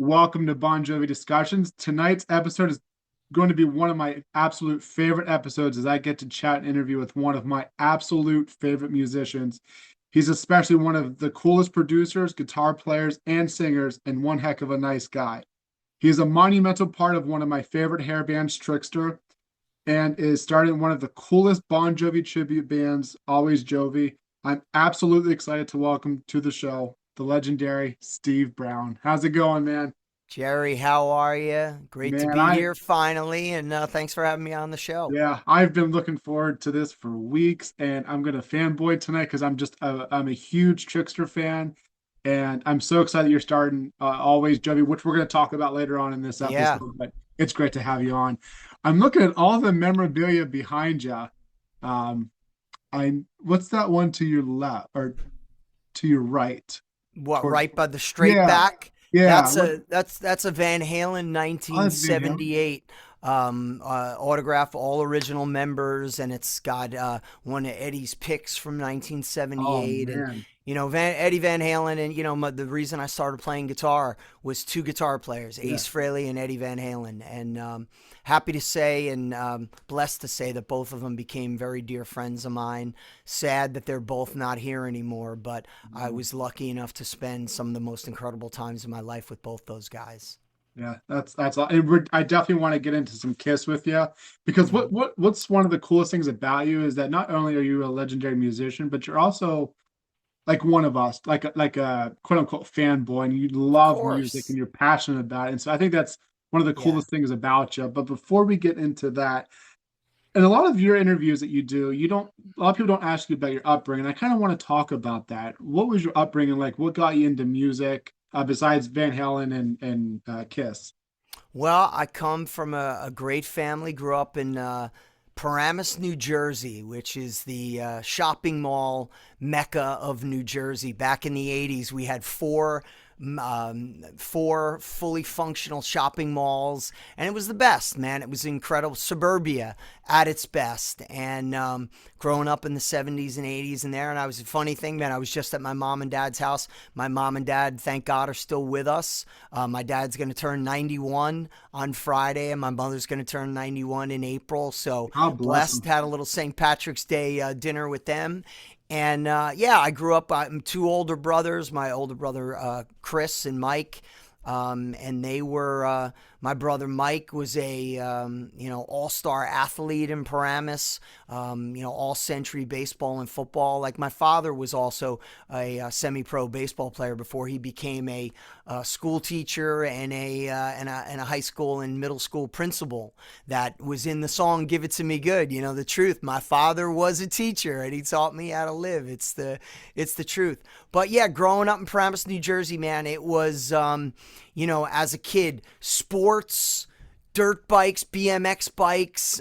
Welcome to Bon Jovi Discussions. Tonight's episode is going to be one of my absolute favorite episodes as I get to chat and interview with one of my absolute favorite musicians. He's especially one of the coolest producers, guitar players, and singers, and one heck of a nice guy. He's a monumental part of one of my favorite hair bands, Trixter, and is starting one of the coolest Bon Jovi tribute bands, Always Jovi. I'm absolutely excited to welcome to the show the legendary Steve Brown. How's it going, man? Jerry, how are you? Great to Man, be here finally, and thanks for having me on the show. I've been looking forward to this for weeks, and I'm gonna fanboy tonight because I'm a huge Trickster fan, and I'm so excited you're starting Always Jovi, which we're gonna talk about later on in this Yeah. episode. But it's great to have you on. I'm looking at all the memorabilia behind you. Um, I what's that one to your left or to your right? What, Toward, right by the straight yeah, back? yeah. That's What? a Van Halen Oh, that's Van Halen. 1978 autograph, all original members, and it's got one of Eddie's picks from Oh 1978. And man, Eddie Van Halen, and the reason I started playing guitar was two guitar players, yeah. Ace Frehley and Eddie Van Halen. And happy to say and blessed to say that both of them became very dear friends of mine. Sad that they're both not here anymore, but I was lucky enough to spend some of the most incredible times in my life with both those guys. Yeah, I definitely want to get into some Kiss with you because Mhm. what's one of the coolest things about you is that not only are you a legendary musician, but you're also like one of us, like a quote unquote fanboy, and you Of love music and course. you're passionate about it. And so I think that's one of the Yeah. coolest things about you. But before we get into that, in a lot of your interviews that you do, you don't a lot of people don't ask you about your upbringing. I kind of want to talk about that. What was your upbringing like? What got you into music besides Van Halen and Kiss? Well, I come from a great family. Grew up in Paramus, New Jersey, which is the shopping mall mecca of New Jersey. Back in the '80s, we had four fully functional shopping malls, and it was the best, man. It was incredible. Suburbia at its best. And growing up in the '70s and '80s and there, and I was a funny thing, man. I was just at my mom and dad's house. My mom and dad, thank God, are still with us. My dad's going to turn 91 on Friday, and my mother's going to turn 91 in April. So God bless blessed, them. had a little St. Patrick's Day dinner with them. And yeah, I grew up. I'm two older brothers. My older brother Chris and Mike, and they were. My brother Mike was a all-star athlete in Paramus. All-century baseball and football. Like my father was also a semi-pro baseball player before he became a school teacher and a high school and middle school principal. That was in the song "Give It to Me Good." You know the truth. My father was a teacher and he taught me how to live. It's the truth. But yeah, growing up in Paramus, New Jersey, man, it was as a kid, sports, dirt bikes, BMX bikes,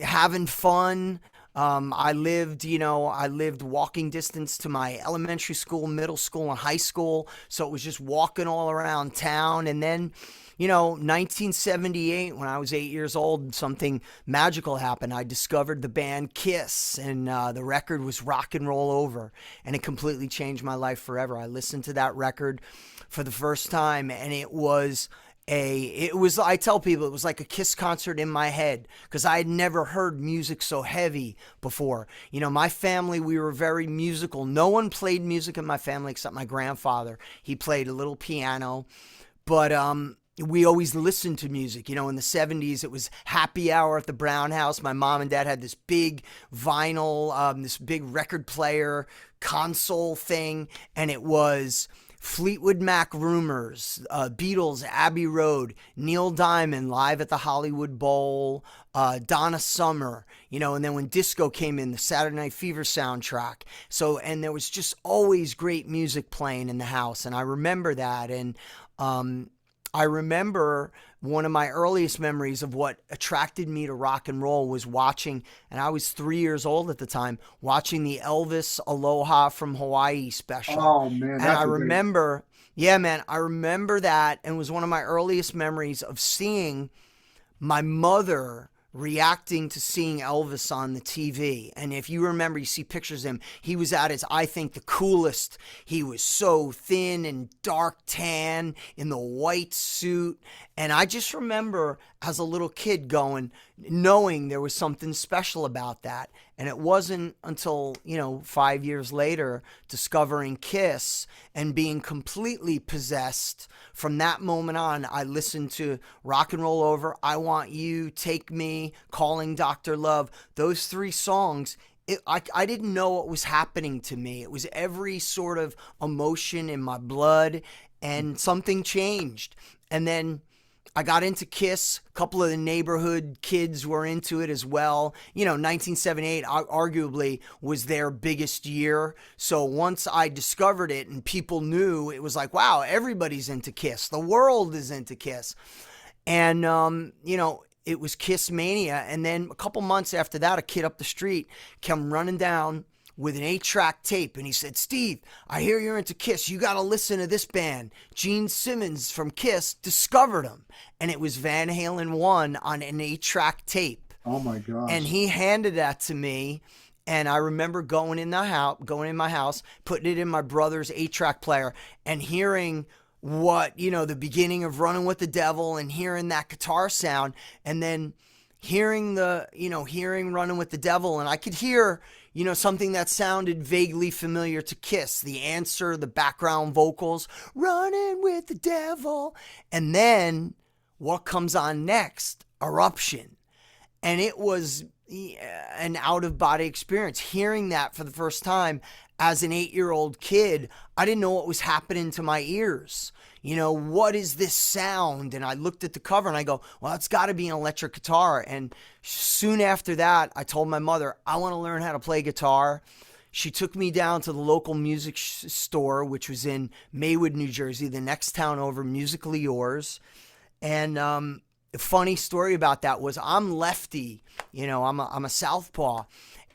having fun. I lived walking distance to my elementary school, middle school, and high school. So it was just walking all around town. And then, 1978, when I was 8 years old, something magical happened. I discovered the band Kiss, and the record was Rock and Roll Over, and it completely changed my life forever. I listened to that record for the first time, and I tell people it was like a Kiss concert in my head because I had never heard music so heavy before. My family, we were very musical. No one played music in my family except my grandfather. He played a little piano, but we always listened to music. In the '70s, it was happy hour at the Brown House. My mom and dad had this big vinyl, this big record player console thing, and it was Fleetwood Mac Rumors, Beatles, Abbey Road, Neil Diamond live at the Hollywood Bowl, Donna Summer, and then when disco came in, the Saturday Night Fever soundtrack. So, and there was just always great music playing in the house. And I remember that. And I remember one of my earliest memories of what attracted me to rock and roll was watching, and I was 3 years old at the time, watching the Elvis Aloha from Hawaii special. Oh man, And I that's a great. remember, yeah, man, I remember that, and it was one of my earliest memories of seeing my mother reacting to seeing Elvis on the TV. And if you remember, you see pictures of him, he was at his, I think, the coolest. He was so thin and dark tan in the white suit. And I just remember as a little kid knowing there was something special about that. And it wasn't until, 5 years later, discovering Kiss and being completely possessed. From that moment on, I listened to Rock and Roll Over, I Want You, Take Me, Calling Dr. Love. Those 3 songs, I didn't know what was happening to me. It was every sort of emotion in my blood, and something changed. And then I got into Kiss. A couple of the neighborhood kids were into it as well. 1978 arguably was their biggest year. So once I discovered it and people knew, it was like, wow, everybody's into Kiss. The world is into Kiss. And, it was Kiss Mania. And then a couple months after that, a kid up the street came running down with an 8-track tape, and he said, Steve, I hear you're into Kiss. You got to listen to this band. Gene Simmons from Kiss discovered them, and it was Van Halen 1 on an 8-track tape. Oh my gosh. And he handed that to me, and I remember going in my house, putting it in my brother's 8-track player, and hearing the beginning of Running with the Devil, and hearing that guitar sound, and then hearing Running with the Devil, and I could hear something that sounded vaguely familiar to Kiss. The Answer, the background vocals, Running with the Devil. And then what comes on next? Eruption. And it was an out-of-body experience. Hearing that for the first time as an 8-year-old kid, I didn't know what was happening to my ears. What is this sound? And I looked at the cover and I go, well, it's got to be an electric guitar. And soon after that, I told my mother, I want to learn how to play guitar. She took me down to the local music store, which was in Maywood, New Jersey, the next town over, Musically Yours. And the funny story about that was I'm lefty, I'm a southpaw.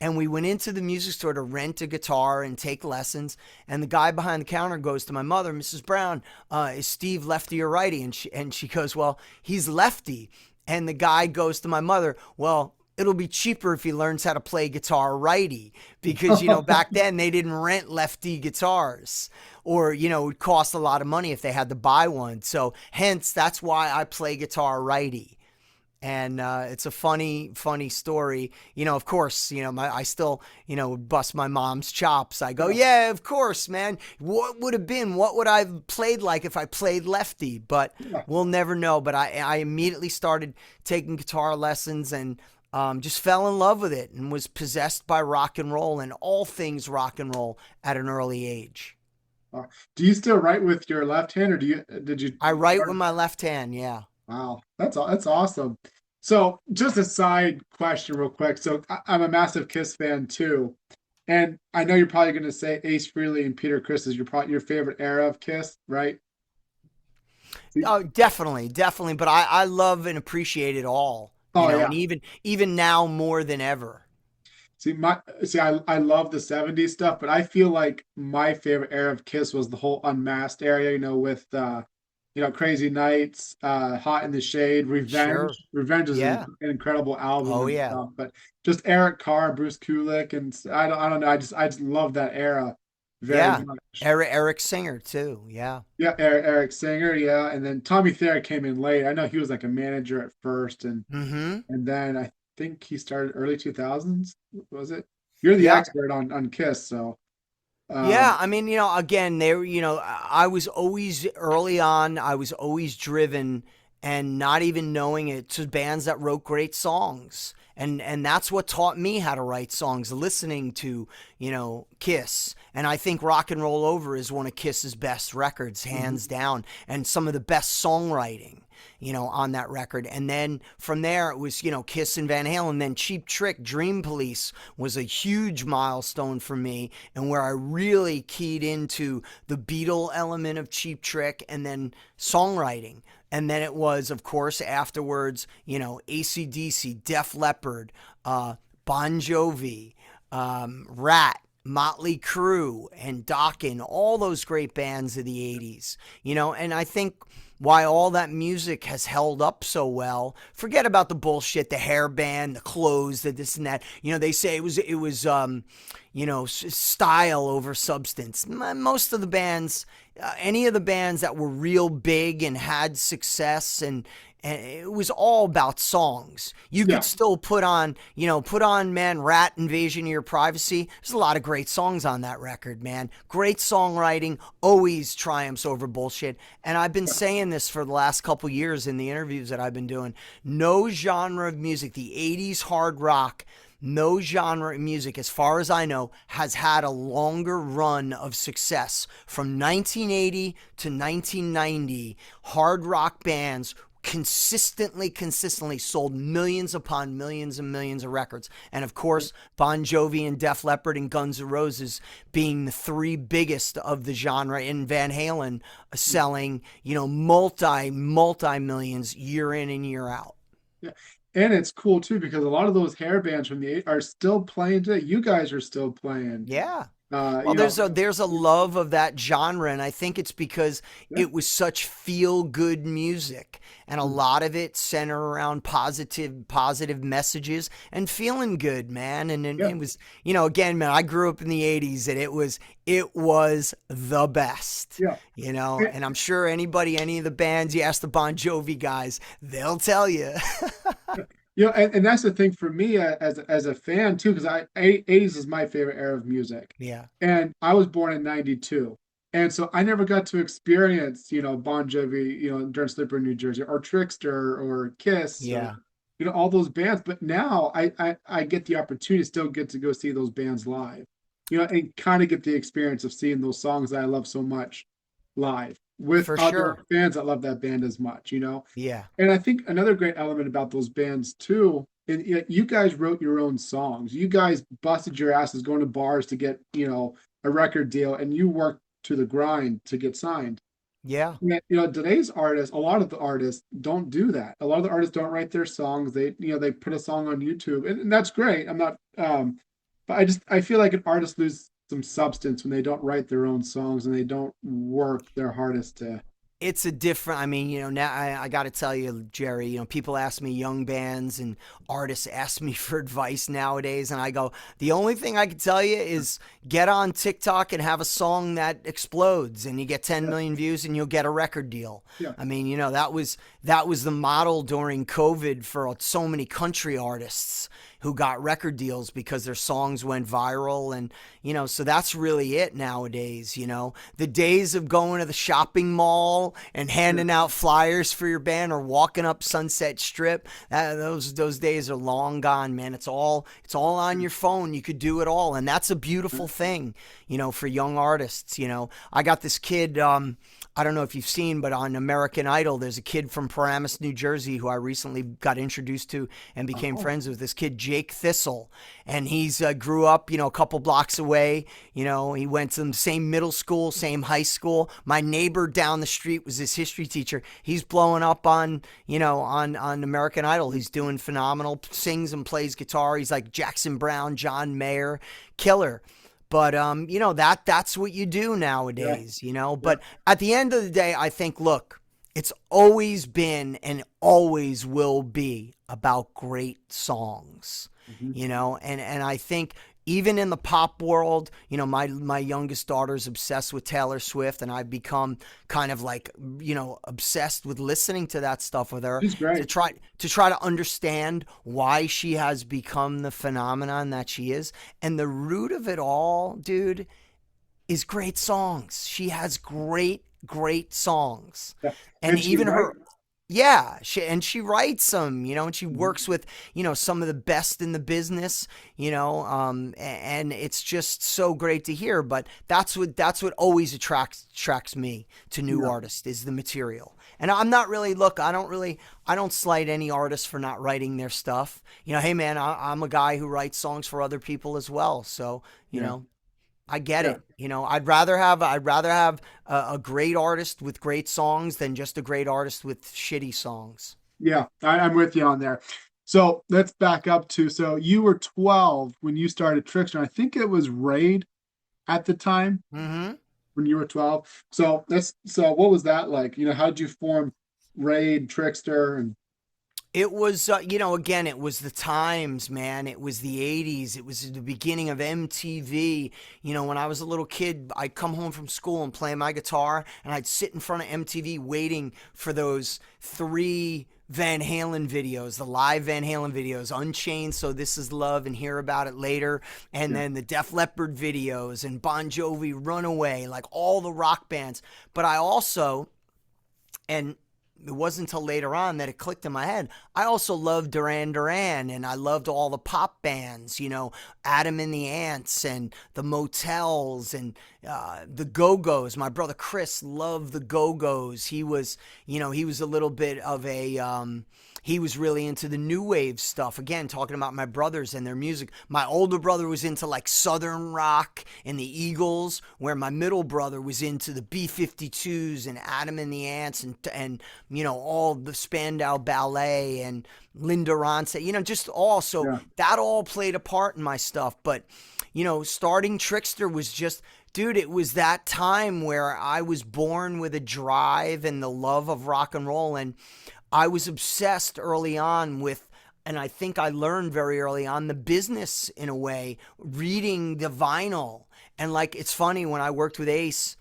And we went into the music store to rent a guitar and take lessons. And the guy behind the counter goes to my mother, Mrs. Brown, is Steve lefty or righty? And she goes, well, he's lefty. And the guy goes to my mother, well, it'll be cheaper if he learns how to play guitar righty. Because, back then they didn't rent lefty guitars. Or, it would cost a lot of money if they had to buy one. So hence, that's why I play guitar righty. And it's a funny story. Of course, I still, bust my mom's chops. I go, yeah, of course, man. What would I have played like if I played lefty? But we'll never know. But I immediately started taking guitar lessons and just fell in love with it and was possessed by rock and roll and all things rock and roll at an early age. Do you still write with your left hand, or did you? I write with my left hand, yeah. Wow, that's awesome. So, just a side question, real quick. So, I'm a massive Kiss fan too, and I know you're probably going to say Ace Frehley and Peter Criss is your favorite era of Kiss, right? Oh, definitely. But I love and appreciate it all. Yeah. And even now more than ever. I love the 70s stuff, but I feel like my favorite era of Kiss was the whole Unmasked area, with Crazy Nights, Hot in the Shade, Revenge. Sure. Revenge is an incredible album. Oh yeah. Stuff, but just Eric Carr, Bruce Kulick, and I don't know. I just love that era very much. Eric Singer too. Yeah. Yeah, Eric Singer. Yeah, and then Tommy Thayer came in late. I know he was like a manager at first, and then I think he started early 2000s. Was it? You're the expert on Kiss, so. Yeah, I mean, again, I was always early on, I was always driven and not even knowing it to bands that wrote great songs. And that's what taught me how to write songs, listening to, Kiss. And I think Rock and Roll Over is one of Kiss's best records, hands down, and some of the best songwriting, on that record. And then from there, it was, Kiss and Van Halen. Then Cheap Trick, Dream Police was a huge milestone for me, and where I really keyed into the Beatle element of Cheap Trick and then songwriting. And then it was, of course, afterwards, AC/DC, Def Leppard, Bon Jovi, Rat, Motley Crue and Dokken, all those great bands of the 80s, and I think why all that music has held up so well. Forget about the bullshit, the hair band, the clothes, the this and that. They say it was style over substance. Most of the bands, any of the bands that were real big and had success, and it was all about songs. You Yeah. could still man, Rat Invasion of Your Privacy. There's a lot of great songs on that record, man. Great songwriting always triumphs over bullshit. And I've been saying this for the last couple years in the interviews that I've been doing. No genre of music, the 80s hard rock, no genre of music, as far as I know, has had a longer run of success. From 1980 to 1990, hard rock bands consistently sold millions upon millions and millions of records. And of course, Bon Jovi and Def Leppard and Guns N' Roses being the three biggest of the genre, and Van Halen selling, multi millions year in and year out. Yeah. And it's cool too because a lot of those hair bands from the eight are still playing today. You guys are still playing. Yeah. Uh, Well, you there's know, a love of that genre, and I think it's because yeah, it was such feel good music, and a mm, lot of it centered around positive messages and feeling good, man. And yeah, it was, again, man, I grew up in the '80s, and it was the best, yeah. And I'm sure any of the bands you ask the Bon Jovi guys, they'll tell you. And that's the thing for me as a fan too, because 80s is my favorite era of music, Yeah, and I was born in '92, and so I never got to experience Bon Jovi during Slippery in New Jersey or Trixter or Kiss or yeah. all those bands. But now I get the opportunity to still get to go see those bands live, and kind of get the experience of seeing those songs that I love so much live with For other sure. fans that love that band as much. Yeah. And I think another great element about those bands too, and you guys wrote your own songs. You guys busted your asses going to bars to get, a record deal, and you worked to the grind to get signed. Yeah. Yeah, today's artists, a lot of the artists don't do that. A lot of the artists don't write their songs. They put a song on YouTube, and that's great. I'm not, but I feel like an artist loses some substance when they don't write their own songs and they don't work their hardest to. It's a different, I mean, now I got to tell you, Jerry, people ask me, young bands and artists ask me for advice nowadays, and I go, the only thing I can tell you is get on TikTok and have a song that explodes, and you get 10 Yeah, million views and you'll get a record deal. yeah, I mean, that was the model during COVID for so many country artists who got record deals because their songs went viral. And so that's really it nowadays. The days of going to the shopping mall and yeah, handing out flyers for your band or walking up Sunset Strip, those days are long gone, man. It's all on your phone. You could do it all, and that's a beautiful thing, for young artists. I got this kid, I don't know if you've seen, but on American Idol, there's a kid from Paramus, New Jersey, who I recently got introduced to and became oh, friends with. This kid, Jake Thistle, and he's grew up, a couple blocks away. He went to the same middle school, same high school. My neighbor down the street was his history teacher. He's blowing up on American Idol. He's doing phenomenal, sings and plays guitar. He's like Jackson Brown, John Mayer, killer. But that's what you do yeah, nowadays. yeah, But at the end of the day, I think, look, it's always been and always will be about great songs. mhm, And I think even in the pop world, my youngest daughter's obsessed with Taylor Swift, and I've become kind of like, obsessed with listening to that stuff with her she's to great. try to understand why she has become the phenomenon that she is. And the root of it all, dude, is great songs. She has great songs. Yeah, And and she even writes. her, yeah, she writes them, and she Mhm. works with, some of the best in the business, and it's just so great to hear. But that's what always attracts me to new Yeah, artists is the material. And I'm not really, look, I don't slight any artist for not writing their stuff. Hey man, I'm a guy who writes songs for other people as well. So, yeah, I get yeah, it. I'd rather have a great artist with great songs than just a great artist with shitty songs. yeah. I'm with you on there. So let's back up to, so you were 12 when you started Trixter. I think it was Raid at the time Mm-hmm. when you were 12. So what was that like? How did you form Raid, Trixter, and It was, again, it was the times, man. It was the 80s. It was the beginning of MTV. When I was a little kid, I'd come home from school and play my guitar, and I'd sit in front of MTV waiting for those three Van Halen videos, the live Van Halen videos, Unchained, So This Is Love, and Hear About It Later, and yeah, then the Def Leppard videos, and Bon Jovi, Runaway, like all the rock bands. But I also, and it wasn't until later on that it clicked in my head. I also loved Duran Duran, and I loved all the pop bands, Adam and the Ants and the Motels and the Go-Go's. My brother Chris loved the Go-Go's. He was a little bit of he was really into the new wave stuff. Again, talking about my brothers and their music. My older brother was into like Southern rock and the Eagles, where my middle brother was into the B-52s and Adam and the Ants and all the Spandau Ballet and Linda Ronstadt, just all. So yeah, that all played a part in my stuff. But, starting Trixter was just, dude, it was that time where I was born with a drive and the love of rock and roll. And I was obsessed early on with, and I think I learned very early on, the business in a way, reading the vinyl. And like, it's funny, when I worked with Ace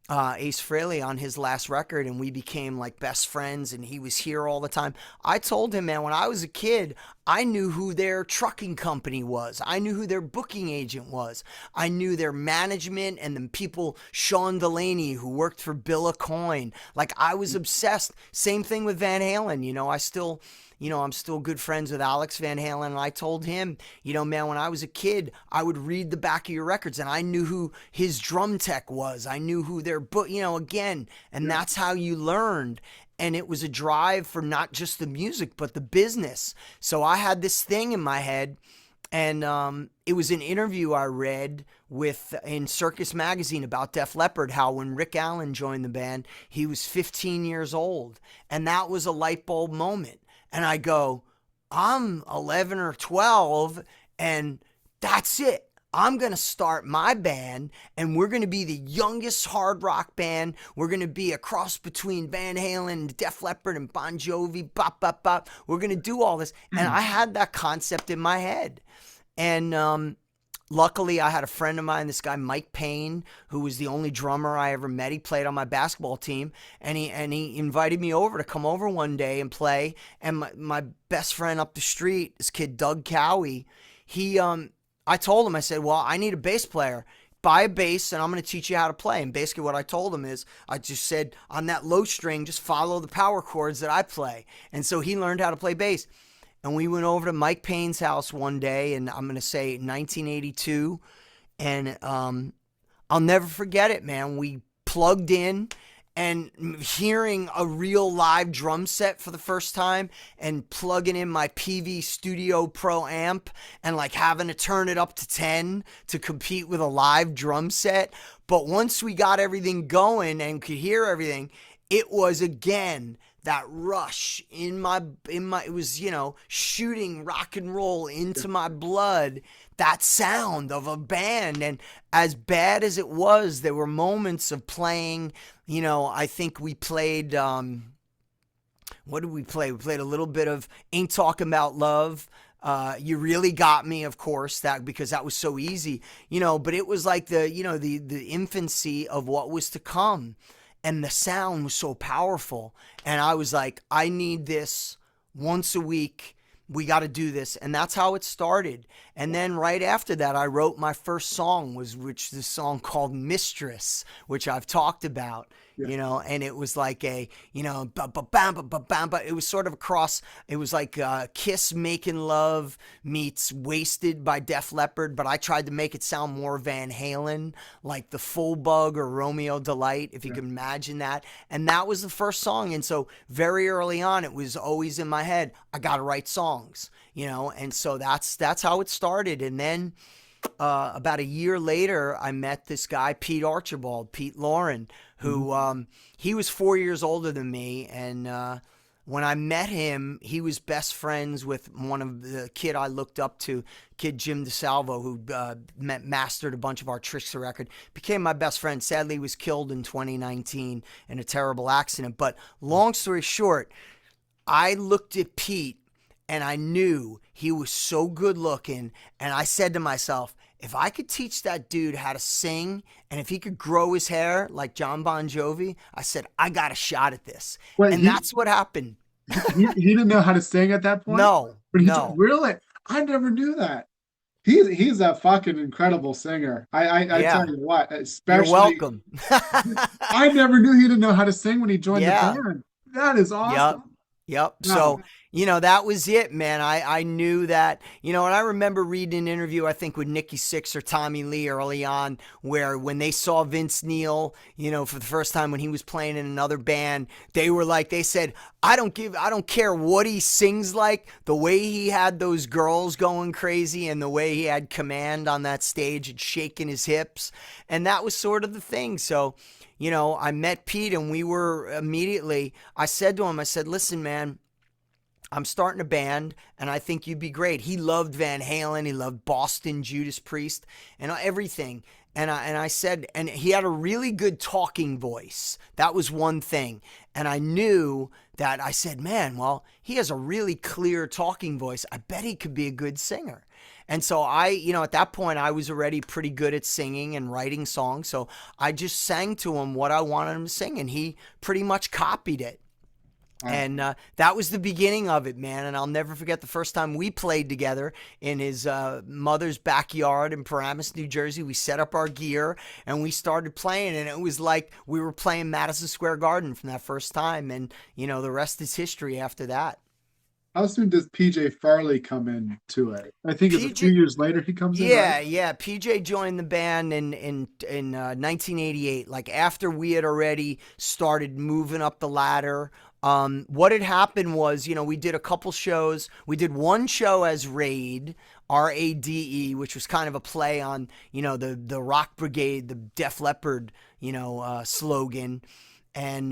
Frehley on his last record, and we became like best friends, and he was here all the time. I told him, man, when I was a kid, I knew who their trucking company was. I knew who their booking agent was. I knew their management and the people, Sean Delaney, who worked for Bill Aucoin. Like, I was obsessed. Same thing with Van Halen. I'm still good friends with Alex Van Halen, and I told him, man, when I was a kid, I would read the back of your records, and I knew who his drum tech was. I knew who their book, again, and yeah, that's how you learned. And it was a drive for not just the music, but the business. So I had this thing in my head, and it was an interview I read in Circus Magazine about Def Leppard, how when Rick Allen joined the band, he was 15 years old. And that was a light bulb moment. And I go, I'm 11 or 12, and that's it. I'm going to start my band, and we're going to be the youngest hard rock band. We're going to be a cross between Van Halen, Def Leppard, and Bon Jovi. Bop, bop, bop. We're going to do all this. And I had that concept in my head. And luckily, I had a friend of mine, this guy Mike Payne, who was the only drummer I ever met. He played on my basketball team, and he invited me over to come over one day and play. And my best friend up the street, this kid Doug Cowie, I told him, I said, well, I need a bass player. Buy a bass, and I'm going to teach you how to play. And basically what I told him is, I just said, on that low string, just follow the power chords that I play. And so he learned how to play bass. And we went over to Mike Payne's house one day, and I'm going to say 1982. And I'll never forget it, man. We plugged in, and hearing a real live drum set for the first time, and plugging in my PV Studio Pro amp, and like having to turn it up to 10 to compete with a live drum set. But once we got everything going and could hear everything, it was again that rush in my it was, shooting rock and roll into my blood, that sound of a band. And as bad as it was, there were moments of playing, I think we played what did we play? We played a little bit of Ain't Talking About Love. You Really Got Me, of course, that because that was so easy, but it was like the infancy of what was to come. And the sound was so powerful. And I was like, I need this once a week. We got to do this. And that's how it started. And then right after that, I wrote my first song, which this song called Mistress, which I've talked about, yeah. and it was like it was sort of a cross. It was like Kiss Making Love meets Wasted by Def Leppard, but I tried to make it sound more Van Halen, like the Full Bug or Romeo Delight, if you can imagine that. And that was the first song. And so very early on, it was always in my head, I got to write songs, and so that's how it started. And then about a year later, I met this guy, Pete Lauren, who he was 4 years older than me, and when I met him, he was best friends with one of the kid I looked up to, kid Jim DeSalvo, who mastered a bunch of our Trixter record. Became my best friend. Sadly, he was killed in 2019 in a terrible accident. But long story short, I looked at Pete and I knew he was so good looking. And I said to myself, if I could teach that dude how to sing and if he could grow his hair like John Bon Jovi, I said, I got a shot at this. Wait, And that's what happened. he didn't know how to sing at that point? No, But no. really? I never knew that. He's a fucking incredible singer. I tell Yeah. you what, You're especially welcome. I never knew he didn't know how to sing when he joined the Yeah. band. That is Yep. awesome. Yep. No. So, that was it, man. I knew that, and I remember reading an interview, I think with Nikki Sixx or Tommy Lee early on, where when they saw Vince Neil, for the first time when he was playing in another band, they said, I don't care what he sings like, the way he had those girls going crazy and the way he had command on that stage and shaking his hips. And that was sort of the thing. So, I met Pete and we were immediately, I said to him, listen, man, I'm starting a band and I think you'd be great. He loved Van Halen. He loved Boston, Judas Priest, and everything. And I said, and he had a really good talking voice. That was one thing. And I knew that I said, man, well, he has a really clear talking voice. I bet he could be a good singer. And so at that point, I was already pretty good at singing and writing songs. So I just sang to him what I wanted him to sing, and he pretty much copied it. And that was the beginning of it, man. And I'll never forget the first time we played together in his mother's backyard in Paramus, New Jersey. We set up our gear and we started playing, and it was like we were playing Madison Square Garden from that first time. And, the rest is history after that. How soon does PJ Farley come into it? I think it's a few years later he comes in. Yeah, right? yeah. PJ joined the band in 1988, like after we had already started moving up the ladder. What had happened was, we did a couple shows. We did one show as Raid, RADE, which was kind of a play on, the Rock Brigade, the Def Leppard, slogan. And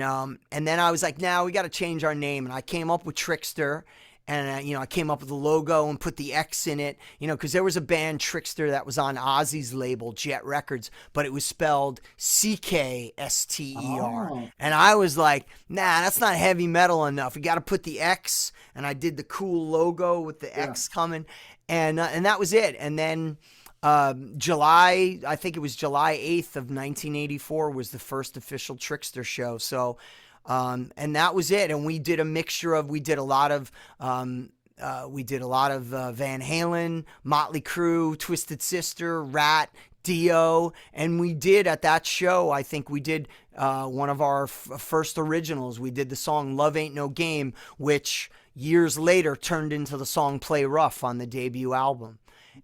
then I was like, now we got to change our name. And I came up with Trixter. And, I came up with the logo and put the X in it, because there was a band, Trixter, that was on Ozzy's label, Jet Records, but it was spelled Ckster. Oh. And I was like, nah, that's not heavy metal enough. We got to put the X. And I did the cool logo with the X coming. And that was it. And then I think it was July 8th of 1984 was the first official Trixter show. So, and that was it. And we did a mixture of, we did a lot of Van Halen, Motley Crue, Twisted Sister, Rat, Dio. And we did at that show, I think we did one of our first originals. We did the song Love Ain't No Game, which years later turned into the song Play Rough on the debut album.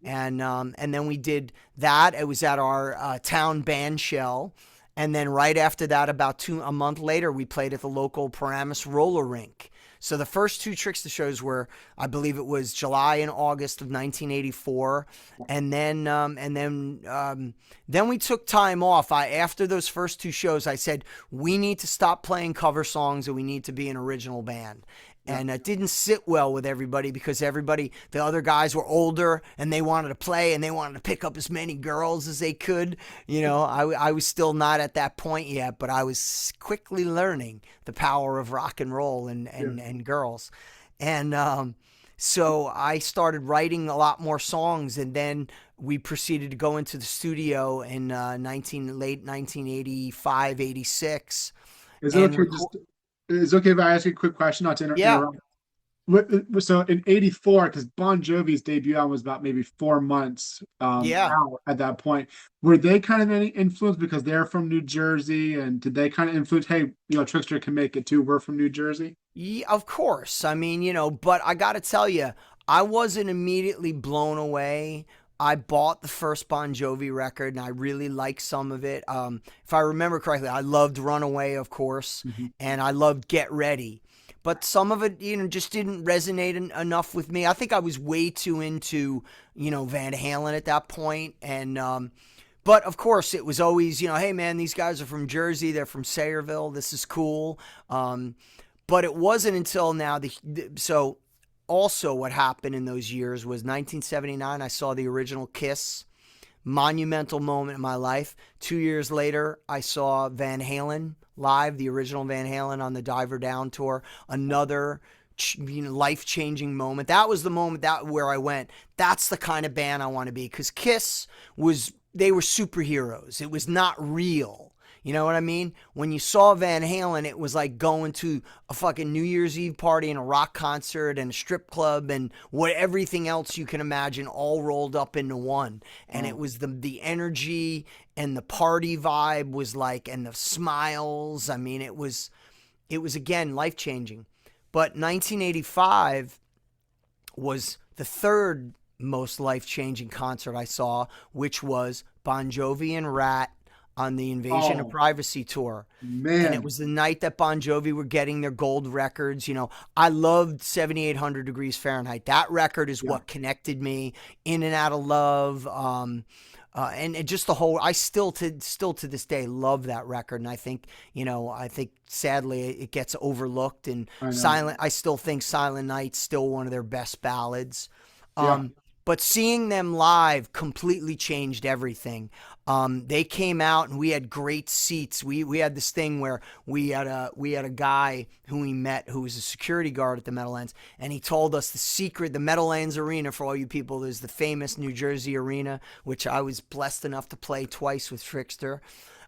And then we did that. It was at our town band shell. And then right after that, about a month later, we played at the local Paramus roller rink. So the first two Trixter shows were, I believe it was July and August of 1984, and then we took time off. After those first two shows, I said we need to stop playing cover songs and we need to be an original band. And it didn't sit well with everybody because the other guys were older and they wanted to play and they wanted to pick up as many girls as they could. I was still not at that point yet, but I was quickly learning the power of rock and roll and girls. And so I started writing a lot more songs, and then we proceeded to go into the studio in late 1985, 86. Is it okay if I ask you a quick question, not to interrupt? So in '84, because Bon Jovi's debut album was about maybe 4 months out at that point, were they kind of any influence because they're from New Jersey, and did they kind of influence, hey, Trixter can make it too, we're from New Jersey? Yeah, of course. I mean, but I got to tell you, I wasn't immediately blown away. I bought the first Bon Jovi record, and I really liked some of it. If I remember correctly, I loved Runaway, of course, and I loved Get Ready. But some of it, just didn't resonate enough with me. I think I was way too into, Van Halen at that point. And, but of course, it was always, hey, man, these guys are from Jersey. They're from Sayreville. This is cool. But it wasn't until now so also what happened in those years was 1979. I saw the original Kiss, monumental moment in my life. 2 years later, I saw Van Halen live, the original Van Halen on the Diver Down tour. Another life-changing moment. That was the moment where I went, that's the kind of band I want to be, because Kiss they were superheroes. It was not real. You know what I mean? When you saw Van Halen, it was like going to a fucking New Year's Eve party and a rock concert and a strip club and everything else you can imagine all rolled up into one. And it was the energy and the party vibe was like, and the smiles. I mean, it was again life-changing. But 1985 was the third most life-changing concert I saw, which was Bon Jovi and Rat on the Invasion of Privacy tour. Man. And it was the night that Bon Jovi were getting their gold records. You know, I loved 7,800 Degrees Fahrenheit. That record is what connected me. In and Out of Love. And just the whole, I still to this day love that record. And I think sadly it gets overlooked, and I still think Silent Night's still one of their best ballads. But seeing them live completely changed everything. They came out and we had great seats. We had this thing where we had a guy who we met who was a security guard at the Meadowlands, and he told us the secret. The Meadowlands Arena, for all you people, is the famous New Jersey arena, which I was blessed enough to play twice with Trixter.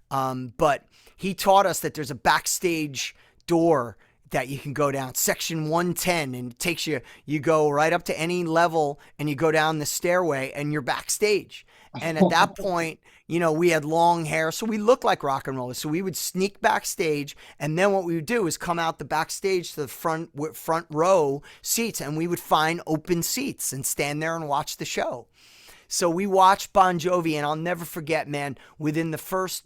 But he taught us that there's a backstage door that you can go down, section 110, and it takes you go right up to any level, and you go down the stairway and you're backstage. And at that point, we had long hair, so we looked like rock and rollers. So we would sneak backstage, and then what we would do is come out the backstage to the front row seats, and we would find open seats and stand there and watch the show. So we watched Bon Jovi, and I'll never forget, man, within the first,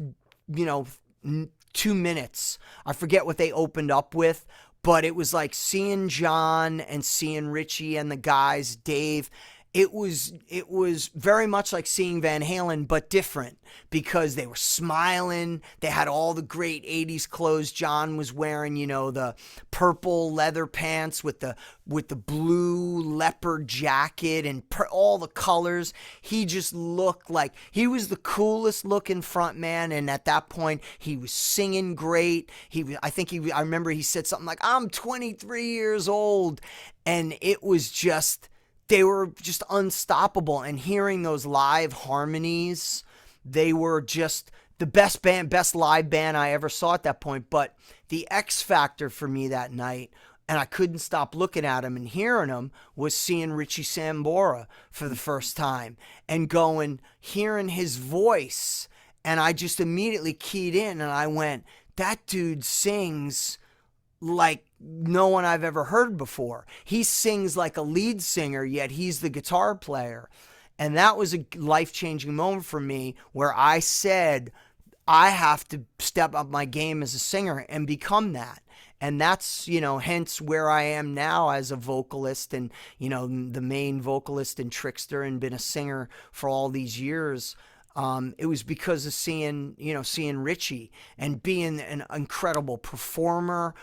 2 minutes, I forget what they opened up with, but it was like seeing John and seeing Richie and the guys, Dave. It was very much like seeing Van Halen, but different, because they were smiling. They had all the great 80s clothes. John was wearing, the purple leather pants with the blue leopard jacket and all the colors. He just looked like he was the coolest looking front man. And at that point, he was singing great. I remember he said something like, "I'm 23 years old." And it was just, they were just unstoppable. And hearing those live harmonies, they were just the best live band I ever saw at that point. But the X factor for me that night, and I couldn't stop looking at him and hearing him, was seeing Richie Sambora for the first time and hearing his voice. And I just immediately keyed in and I went, that dude sings like no one I've ever heard before. He sings like a lead singer, yet he's the guitar player. And that was a life-changing moment for me, where I said, I have to step up my game as a singer and become that. And that's, hence where I am now as a vocalist and, the main vocalist in Trixter, and been a singer for all these years. It was because of seeing Richie and being an incredible performer,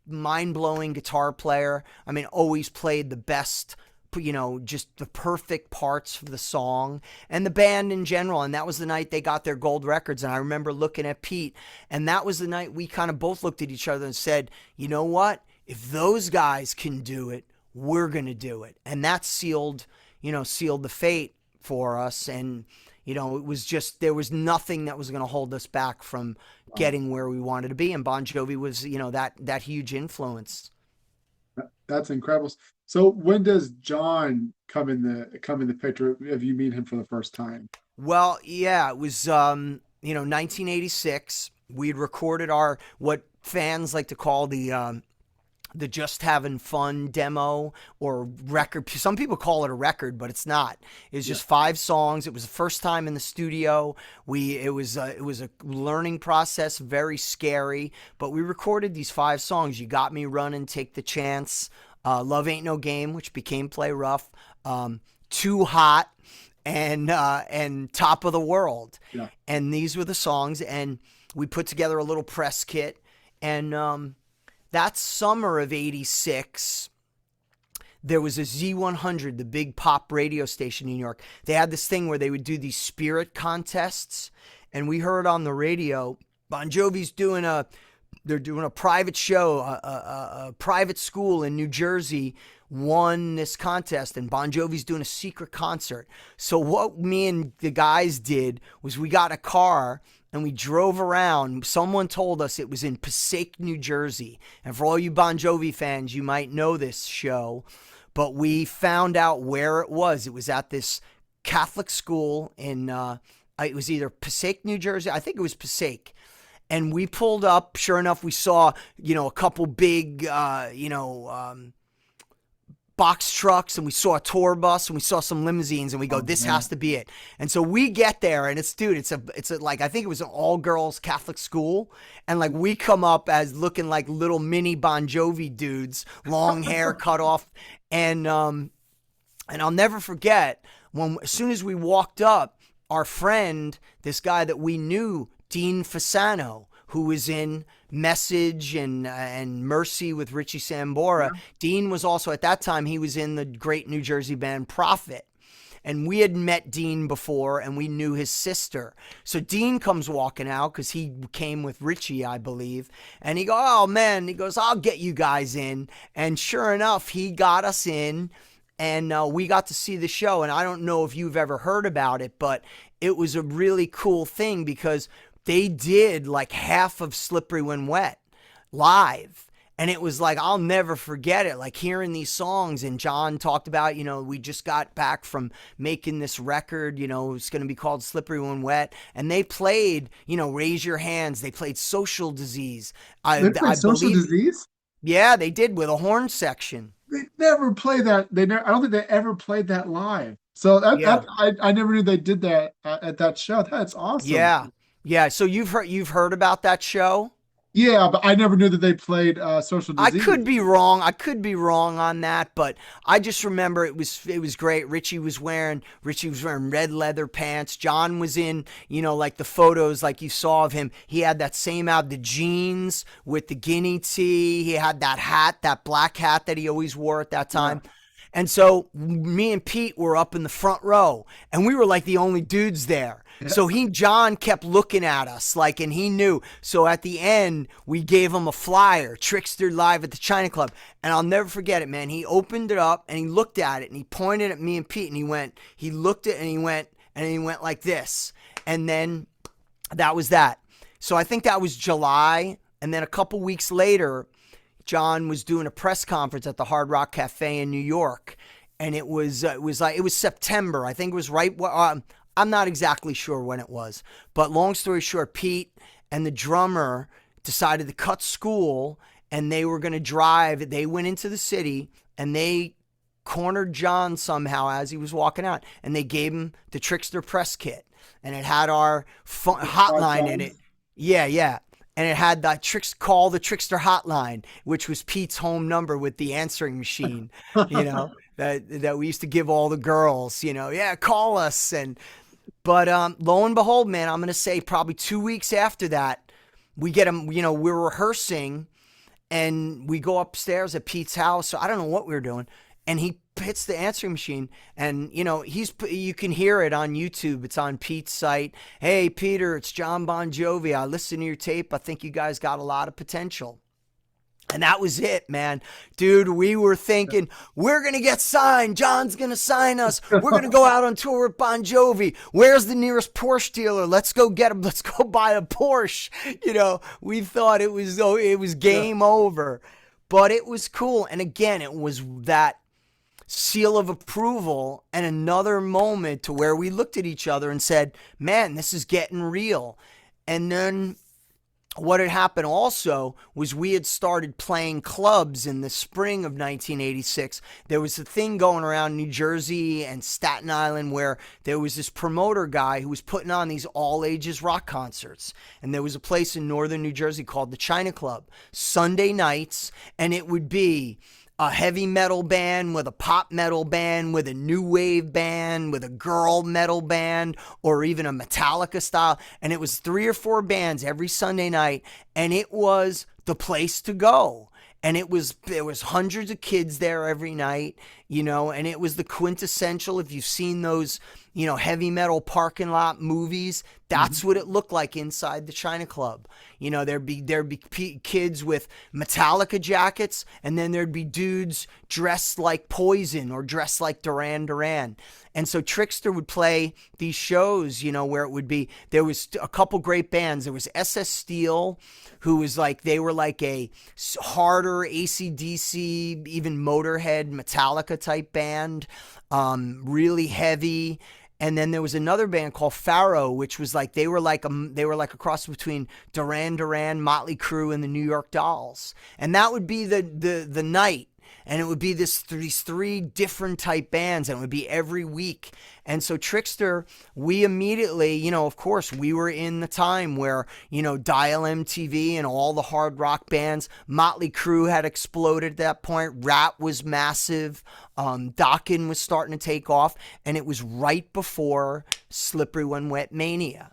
mind-blowing guitar player. I mean, always played the best, just the perfect parts for the song, and the band in general. And that was the night they got their gold records. And I remember looking at Pete, and that was the night we kind of both looked at each other and said, you know what? If those guys can do it, we're going to do it. And that sealed the fate for us. And it was just, there was nothing that was going to hold us back from getting where we wanted to be. And Bon Jovi was, that huge influence. That's incredible. So when does John come in the picture if you meet him for the first time? Well, yeah, it was, 1986. We'd recorded what fans like to call the Just Having Fun demo or record. Some people call it a record, but it's not. It was just 5 songs. It was the first time in the studio. It was a learning process, very scary, but we recorded these 5 songs. You Got Me Running, Take the Chance, Love Ain't No Game, which became Play Rough, Too Hot, and Top of the World. Yeah. And these were the songs, and we put together a little press kit, and that summer of 86, there was a Z100, the big pop radio station in New York. They had this thing where they would do these spirit contests, and we heard on the radio, Bon Jovi's they're doing a private show, a private school in New Jersey won this contest, and Bon Jovi's doing a secret concert. So what me and the guys did was we got a car and we drove around. Someone told us it was in Passaic, New Jersey. And for all you Bon Jovi fans, you might know this show, but we found out where it was. It was at this Catholic school in, it was either Passaic, New Jersey. I think it was Passaic. And we pulled up. Sure enough, we saw, a couple big, box trucks, and we saw a tour bus, and we saw some limousines, and we go, this has to be it. And so we get there, and it's like, I think it was an all girls Catholic school. And like, we come up as looking like little mini Bon Jovi dudes, long hair cut off. And I'll never forget as soon as we walked up, our friend, this guy that we knew, Dean Fasano, who was in Message and Mercy with Richie Sambora. Yeah. Dean was also, at that time, he was in the great New Jersey band Prophet. And we had met Dean before, and we knew his sister. So Dean comes walking out, because he came with Richie, I believe. And he goes, oh, man, he goes, I'll get you guys in. And sure enough, he got us in, and we got to see the show. And I don't know if you've ever heard about it, but it was a really cool thing, because they did like half of Slippery When Wet live. And it was like, I'll never forget it. Like hearing these songs, and John talked about, we just got back from making this record, it's going to be called Slippery When Wet. And they played, Raise Your Hands. They played Social Disease. They played Social Disease? Yeah, they did, with a horn section. They never played that. I don't think they ever played that live. So I never knew they did that at that show. That's awesome. Yeah. Yeah, so you've heard about that show? Yeah, but I never knew that they played Social Disease. I could be wrong on that, but I just remember it was great. Richie was wearing red leather pants. John was in, like the photos like you saw of him. He had that same the jeans with the guinea tee. He had that hat, that black hat that he always wore at that time. Yeah. And so me and Pete were up in the front row, and we were like the only dudes there. Yeah. So John kept looking at us and he knew. So at the end, we gave him a flyer, Trixter live at the China Club. And I'll never forget it, man. He opened it up and he looked at it and he pointed at me and Pete, and he looked at it and he went like this. And then that was that. So I think that was July. And then a couple weeks later, John was doing a press conference at the Hard Rock Cafe in New York, and it was September. I think it was right. I'm not exactly sure when it was, but long story short, Pete and the drummer decided to cut school, and they were going to drive. They went into the city, and they cornered John somehow as he was walking out, and they gave him the Trixter press kit, and it had our hotline in it. Yeah. And it had call the Trixter hotline, which was Pete's home number with the answering machine, that we used to give all the girls, call us. But lo and behold, man, I'm going to say probably 2 weeks after that, we get him, we're rehearsing, and we go upstairs at Pete's house. So I don't know what we were doing. And he hits the answering machine, and you can hear it on YouTube. It's on Pete's site. Hey, Peter, it's John Bon Jovi. I listened to your tape. I think you guys got a lot of potential. And that was it, man. Dude, we were thinking, we're going to get signed. John's going to sign us. We're going to go out on tour with Bon Jovi. Where's the nearest Porsche dealer? Let's go get him. Let's go buy a Porsche. We thought it was game over. But it was cool. And again, it was that seal of approval and another moment to where we looked at each other and said, man, this is getting real. And then what had happened also was we had started playing clubs in the spring of 1986. There was a thing going around New Jersey and Staten Island where there was this promoter guy who was putting on these all-ages rock concerts. And there was a place in northern New Jersey called the China Club, Sunday nights, and it would be a heavy metal band with a pop metal band with a new wave band with a girl metal band or even a Metallica style. And it was 3 or 4 bands every Sunday night, and it was the place to go. and there was hundreds of kids there every night, and it was the quintessential. If you've seen those, heavy metal parking lot movies, Mhm. that's what it looked like inside the China Club. There'd be kids with Metallica jackets, and then there'd be dudes dressed like Poison or dressed like Duran Duran. And so Trixter would play these shows, where it would be, there was a couple great bands. There was SS Steel, who was like, they were like a harder AC/DC, even Motorhead, Metallica type band, really heavy. And then there was another band called Pharaoh, which was like, they were like a cross between Duran Duran, Motley Crue, and the New York Dolls. And that would be the night, and it would be these three different type bands, and it would be every week. And so Trixter, we immediately, of course, we were in the time where, Dial MTV and all the hard rock bands, Motley Crue had exploded at that point. Rat was massive. Dokken was starting to take off, and it was right before Slippery When Wet Mania.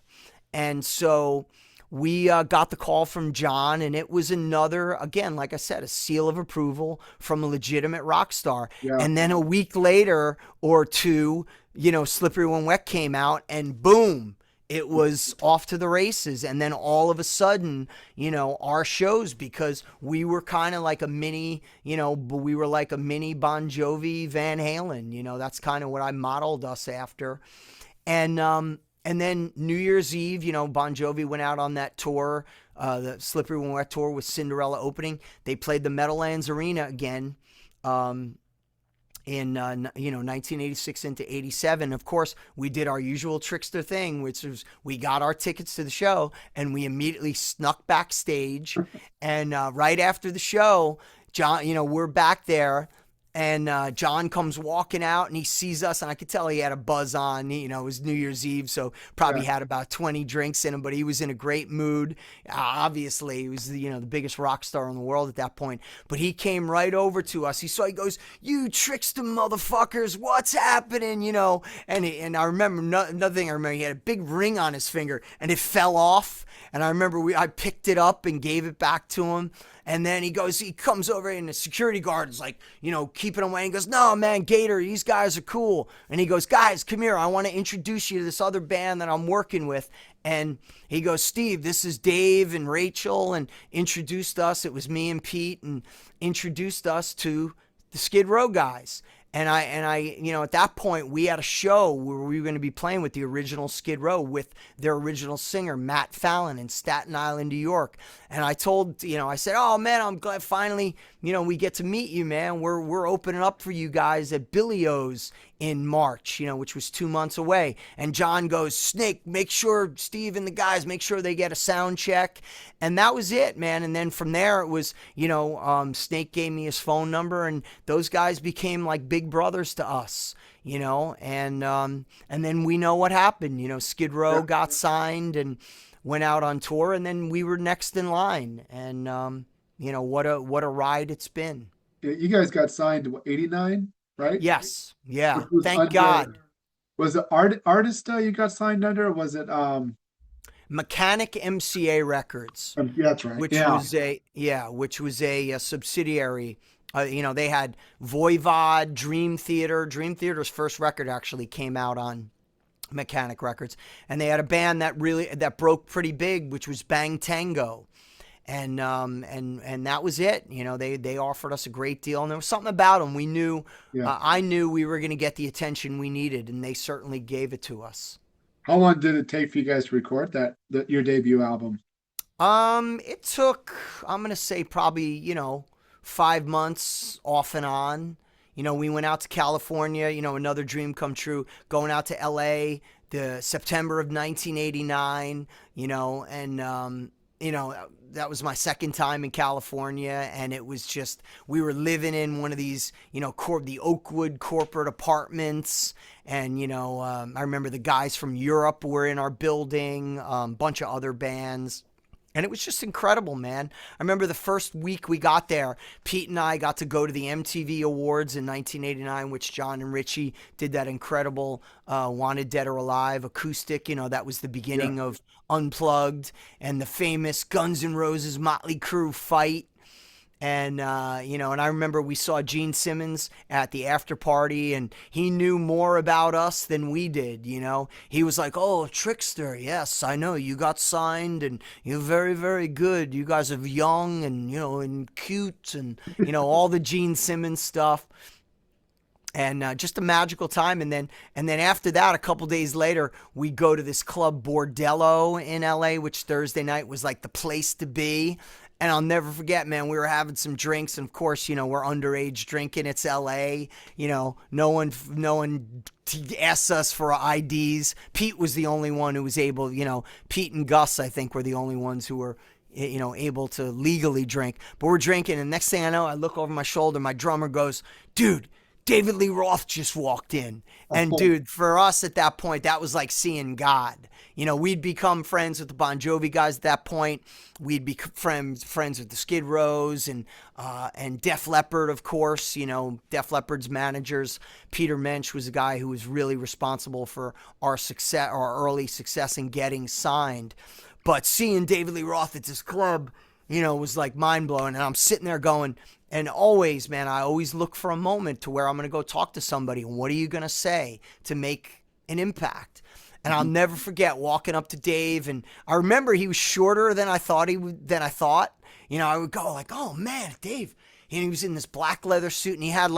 And so we got the call from John, and it was another, again, like I said, a seal of approval from a legitimate rock star. Yeah. And then a week later or two, Slippery When Wet came out, and boom, it was off to the races. And then all of a sudden, our shows, because we were kind of like a mini, we were like a mini Bon Jovi, Van Halen. That's kind of what I modeled us after. And then New Year's Eve, Bon Jovi went out on that tour, the Slippery When Wet tour with Cinderella opening. They played the Meadowlands Arena again in 1986 into 87. Of course, we did our usual Trixter thing, which was we got our tickets to the show, and we immediately snuck backstage. And right after the show, John, we're back there. And John comes walking out, and he sees us, and I could tell he had a buzz on. It was New Year's Eve, so probably Yeah. had about 20 drinks in him, but he was in a great mood. Obviously, he was the biggest rock star in the world at that point. But he came right over to us. He goes, "You Trickster motherfuckers, what's happening?" And I remember another thing. I remember he had a big ring on his finger, and it fell off. And I remember I picked it up and gave it back to him. And then he comes over, and the security guard is like, keeping him away. And he goes, "No, man, Gator, these guys are cool." And he goes, "Guys, come here. I want to introduce you to this other band that I'm working with." And he goes, "Steve, this is Dave and Rachel," and introduced us. It was me and Pete, and introduced us to the Skid Row guys. And I, at that point, we had a show where we were going to be playing with the original Skid Row with their original singer, Matt Fallon, in Staten Island, New York. And I told, I said, "Oh man, I'm glad finally, we get to meet you, man. We're opening up for you guys at Billy O's in March, which was 2 months away." And John goes, "Snake, make sure Steve and the guys make sure they get a sound check." And that was it, man. And then from there, it was, Snake gave me his phone number, and those guys became like big brothers to us, and then we know what happened. Skid Row got signed and went out on tour, and then we were next in line. And what a ride it's been. Yeah, you guys got signed to 89, right? Yes, yeah. Which was Thank under, God. was it artist you got signed under, or was it Mechanic MCA Records, yeah, that's right. which Yeah. was a subsidiary. They had Voivod, Dream Theater. Dream Theater's first record actually came out on Mechanic Records, and they had a band that broke pretty big, which was Bang Tango. And that was it. They offered us a great deal, and there was something about them. We knew, Yeah. I knew we were going to get the attention we needed, and they certainly gave it to us. How long did it take for you guys to record your debut album? It took, I'm gonna say probably, 5 months off and on. We went out to California, another dream come true, going out to LA the September of 1989, and that was my second time in California, and it was just, we were living in one of these, the Oakwood corporate apartments, and I remember the guys from Europe were in our building, bunch of other bands. And it was just incredible, man. I remember the first week we got there, Pete and I got to go to the MTV Awards in 1989, which John and Richie did that incredible Wanted Dead or Alive acoustic. That was the beginning of Unplugged and the famous Guns N' Roses Motley Crue fight. And and I remember we saw Gene Simmons at the after party, and he knew more about us than we did. He was like, "Oh, Trixter, yes, I know you got signed, and you're very, very good. You guys are young and and cute, and all the Gene Simmons stuff." And just a magical time. And then after that, a couple days later, we go to this club Bordello in LA, which Thursday night was like the place to be. And I'll never forget, man, we were having some drinks, and of course, we're underage drinking. It's LA. No one asks us for IDs. Pete was the only one who was able. Pete and Gus, I think, were the only ones who were able to legally drink. But we're drinking, and next thing I know, I look over my shoulder. My drummer goes, "Dude, David Lee Roth just walked in." And dude, for us at that point, that was like seeing God. We'd become friends with the Bon Jovi guys at that point. We'd be friends with the Skid Rows and Def Leppard, of course. Def Leppard's managers. Peter Mensch was a guy who was really responsible for our success, our early success in getting signed. But seeing David Lee Roth at this club, was like mind blowing. And I'm sitting there going, and always, man, I always look for a moment to where I'm going to go talk to somebody. And what are you going to say to make an impact? And I'll never forget walking up to Dave, and I remember he was shorter than I thought I would go like, "Oh man, Dave." And he was in this black leather suit, and he had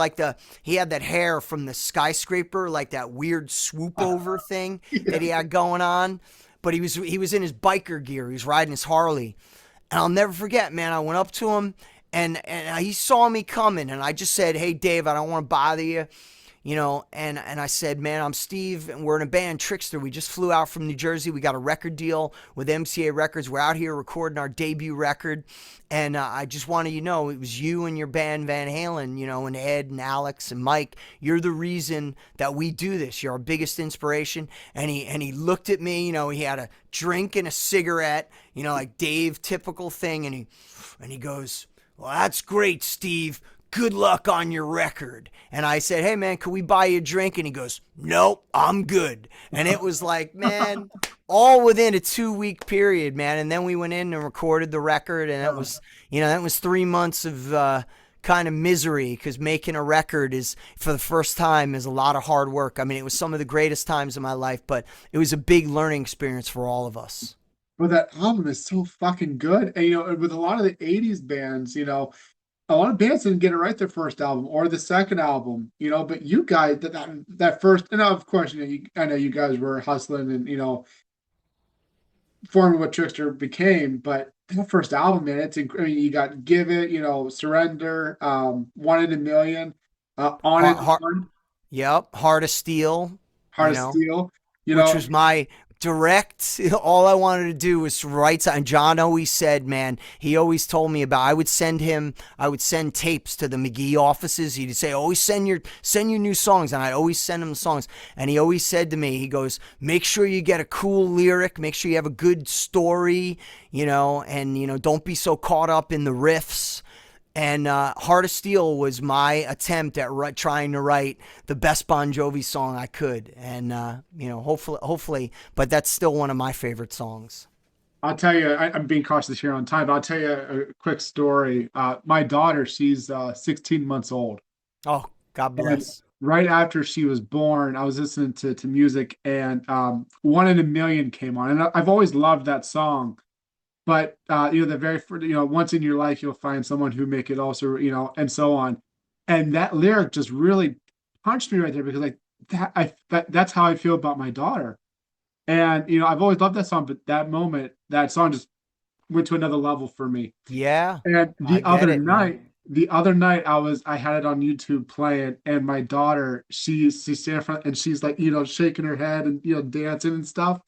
that hair from the skyscraper, like that weird swoop over thing that he had going on. But he was in his biker gear. He was riding his Harley. And I'll never forget, man, I went up to him, and he saw me coming, and I just said, "Hey, Dave, I don't want to bother you." And I said, "Man, I'm Steve, and we're in a band, Trixter. We just flew out from New Jersey. We got a record deal with MCA Records. We're out here recording our debut record, and I just wanted you to know it was you and your band Van Halen, and Ed and Alex and Mike. You're the reason that we do this. You're our biggest inspiration." And he looked at me. He had a drink and a cigarette, like Dave, typical thing, and he goes, "Well, that's great, Steve. Good luck on your record." And I said, "Hey, man, can we buy you a drink?" And he goes, "Nope, I'm good." And it was like, man, all within a 2-week period, man. And then we went in and recorded the record. And that was 3 months of kind of misery, because making a record is, for the first time, is a lot of hard work. I mean, it was some of the greatest times of my life, but it was a big learning experience for all of us. But that album is so fucking good. And with a lot of the 80s bands, a lot of bands didn't get it right their first album or the second album, but you guys that first, and of course, I know you guys were hustling and forming what Trickster became, but that first album, man, you got Give It, Surrender, One in a Million, On It, Yep, Heart of Steel, Heart of Steel, which was my direct. All I wanted to do was write. And John always said, man, he always told me about. I would send tapes to the McGee offices. He'd say, "Always send your new songs," and I'd always send him the songs. And he always said to me, he goes, "Make sure you get a cool lyric. Make sure you have a good story, and don't be so caught up in the riffs." And Heart of Steel was my attempt at trying to write the best Bon Jovi song I could. And, hopefully, but that's still one of my favorite songs. I'll tell you, I'm being cautious here on time, but I'll tell you a quick story. My daughter, she's 16 months old. Oh, God bless. And right after she was born, I was listening to music, and One in a Million came on. And I've always loved that song. But the very first, once in your life you'll find someone who make it also, and so on. And that lyric just really punched me right there, because like that's how I feel about my daughter. And I've always loved that song, but that moment, that song just went to another level for me. Yeah. And I get it, man. the other night I had it on YouTube playing, and my daughter, she's standing in front, and she's like, shaking her head and dancing and stuff.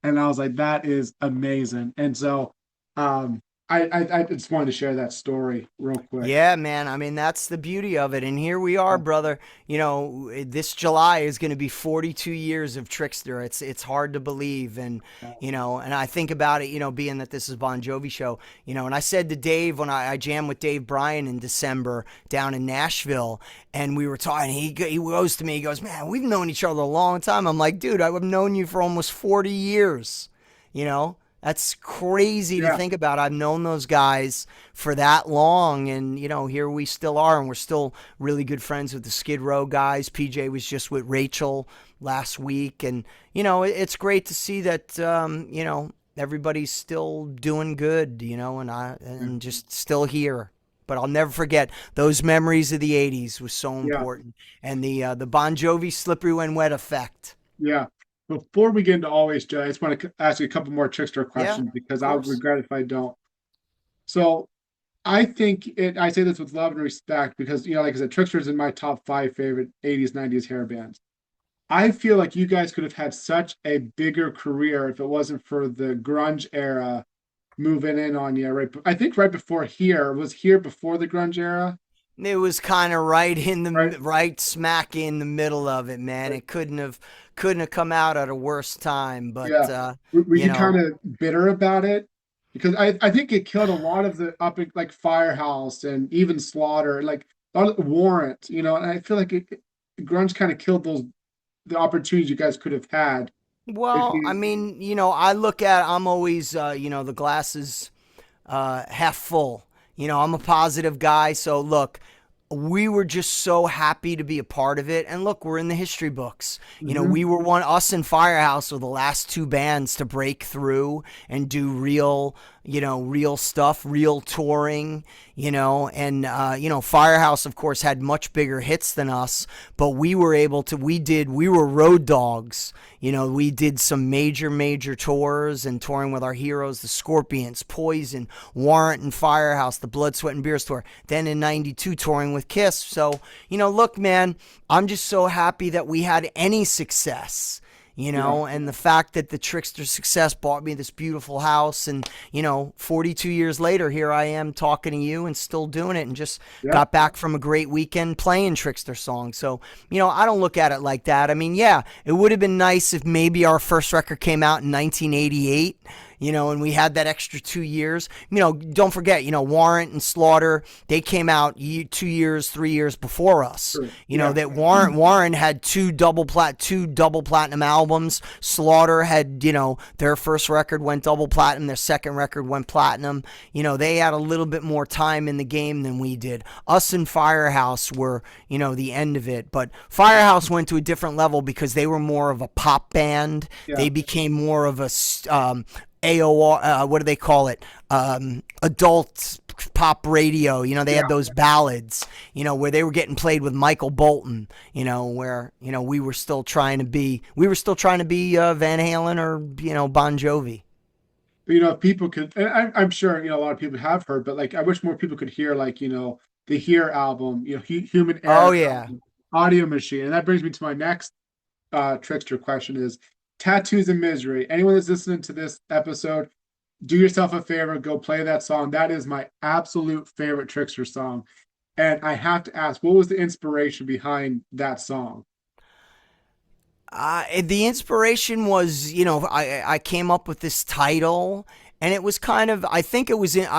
And I was like, that is amazing. And so I just wanted to share that story real quick. Yeah, man. I mean, that's the beauty of it. And here we are, brother. This July is going to be 42 years of Trixter. It's hard to believe. And, and I think about it, being that this is Bon Jovi show, and I said to Dave, when I jammed with Dave Bryan in December down in Nashville, and we were talking, he goes to me, he goes, "Man, we've known each other a long time." I'm like, "Dude, I've known you for almost 40 years, That's crazy to Yeah, think about. I've known those guys for that long, and here we still are, and we're still really good friends with the Skid Row guys. PJ was just with Rachel last week, and it's great to see that everybody's still doing good, yeah, and just still here. But I'll never forget those memories of the '80s was so yeah. important, and the Bon Jovi "Slippery When Wet" effect. Yeah. Before we get into always, Jay, I just want to ask you a couple more trickster Yeah, questions because of I'll course. regret if I don't. So I think it, I say this with love and respect because, like I said, Trickster's in my top five favorite 80s, 90s hair bands. I feel like you guys could have had such a bigger career if it wasn't for the grunge era moving in on you, right? I think right before here, was here before the grunge era, It was kind of right in right? the right smack in the middle of it, man. Right. It couldn't have come out at a worse time. But Yeah. Were you you kind know, of bitter about it? Because I think it killed a lot of the up like Firehouse and even Slaughter, like a lot of Warrant, and I feel like grunge kind of killed those the opportunities you guys could have had if well, I you mean, I look at I'm always the glasses half full. I'm a positive guy, so look, we were just so happy to be a part of it. And look, we're in the history books. Mhm. We were us and Firehouse were the last two bands to break through and do real stuff, real touring, Firehouse, of course, had much bigger hits than us, but we were road dogs. We did some major tours and touring with our heroes, the Scorpions, Poison, Warrant and Firehouse, the Blood, Sweat, and Beers tour. Then in '92, touring with Kiss. So, look, man, I'm just so happy that we had any success. Yeah, And the fact that the Trixter success bought me this beautiful house. And, 42 years later, here I am talking to you and still doing it and just yeah. got back from a great weekend playing Trixter songs. So, I don't look at it like that. I mean, yeah, it would have been nice if maybe our first record came out in 1988. And we had that extra 2 years. Don't forget, Warrant and Slaughter, they came out 2 years, 3 years before us. Sure. Yeah. That Warren had two double platinum albums. Slaughter had, their first record went double platinum, their second record went platinum. They had a little bit more time in the game than we did. Us and Firehouse were, the end of it. But Firehouse went to a different level because they were more of a pop band. Yeah. They became more of a AOR, what do they call it? Adult pop radio. They Yeah. had those ballads, where they were getting played with Michael Bolton, where, we were still trying to be Van Halen or, Bon Jovi. But if people could, and I'm sure a lot of people have heard, but like I wish more people could hear like the Here album, Human Oh, Error yeah. album, Audio Machine, and that brings me to my next trickster question is Tattoos and Misery. Anyone that's listening to this episode, do yourself a favor, go play that song. That is my absolute favorite Trickster song. And I have to ask, what was the inspiration behind that song? The inspiration was, I came up with this title, and it was kind of, I think I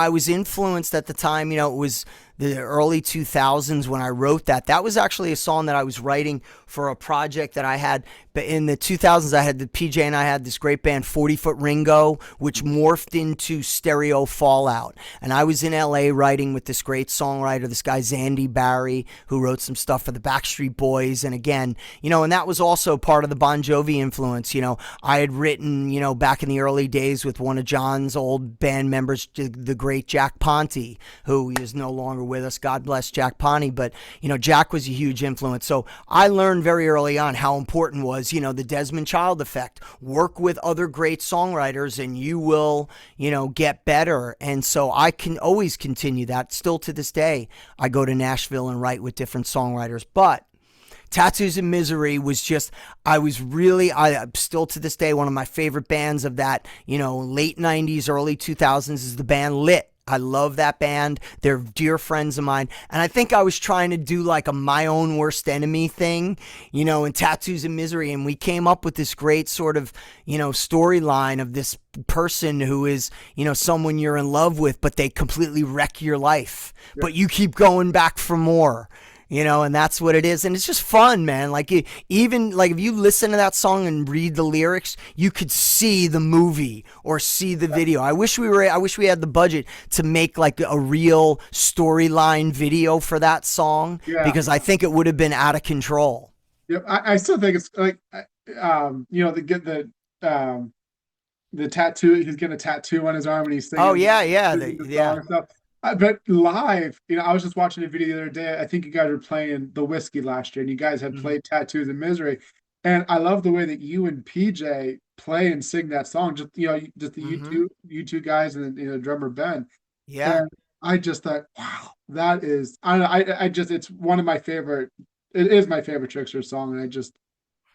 was influenced at the time, it was the early 2000s when I wrote that. That was actually a song that I was writing for a project that I had. But in the 2000s, I had the PJ and I had this great band, 40 Foot Ringo, which morphed into Stereo Fallout. And I was in LA writing with this great songwriter, this guy Zandy Barry, who wrote some stuff for the Backstreet Boys. And again, and that was also part of the Bon Jovi influence. I had written, back in the early days with one of John's old band members, the great Jack Ponte, who is no longer with us. God bless Jack Ponte. But, Jack was a huge influence. So I learned very early on how important was, the Desmond Child effect. Work with other great songwriters and you will, get better. And so I can always continue that. Still to this day, I go to Nashville and write with different songwriters. But Tattoos and Misery was just, I still to this day, one of my favorite bands of that, late 90s, early 2000s is the band Lit. I love that band. They're dear friends of mine. And I think I was trying to do like a my own worst enemy thing, in Tattoos and Misery. And we came up with this great sort of, storyline of this person who is, someone you're in love with, but they completely wreck your life. Yeah. But you keep going back for more. And that's what it is. And it's just fun, man. Even like if you listen to that song and read the lyrics, you could see the movie or see the video. I wish we had the budget to make like a real storyline video for that song, Yeah. because I think it would have been out of control. Yep. I still think it's like, the tattoo. He's getting a tattoo on his arm and he's Oh singing, yeah, yeah, singing the song yeah. and stuff. But live, I was just watching a video the other day. I think you guys were playing the whiskey last year, and you guys had Mhm. played "Tattoos of Misery," and I love the way that you and PJ play and sing that song. Just just the Mhm. you two guys, and then drummer Ben. Yeah. And I just thought, wow, that is. I don't know. I just it's one of my favorite. It is my favorite Trickster song, and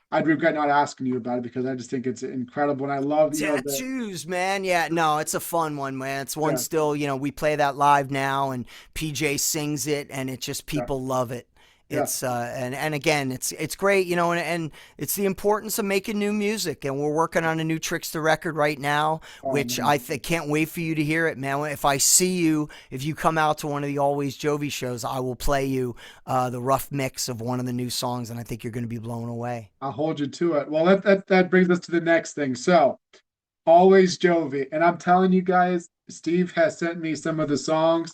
I'd regret not asking you about it because I just think it's incredible, and I love the Tattoos, man. Yeah, no, it's a fun one, man. It's one yeah still, we play that live now, and PJ sings it, and it just yeah people love it. yeah. And again, it's great, and it's the importance of making new music, and we're working on a new Trixter record right now, Oh which man. can't wait for you to hear it, man. If you come out to one of the Always Jovi shows, I will play you the rough mix of one of the new songs, and I think you're going to be blown away. I'll hold you to it. Well, that brings us to the next thing. So, always Jovi, and I'm telling you guys, Steve has sent me some of the songs.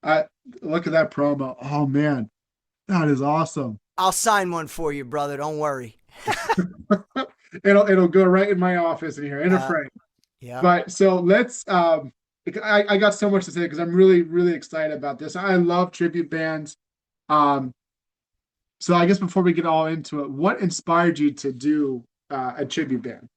I Look at that promo. Oh man, that is awesome. I'll sign one for you, brother. Don't worry. It'll go right in my office in here in a Uh, frame. yeah. But so let's. I got so much to say because I'm really excited about this. I love tribute bands. Um, so I guess before we get all into it, what inspired you to do a tribute band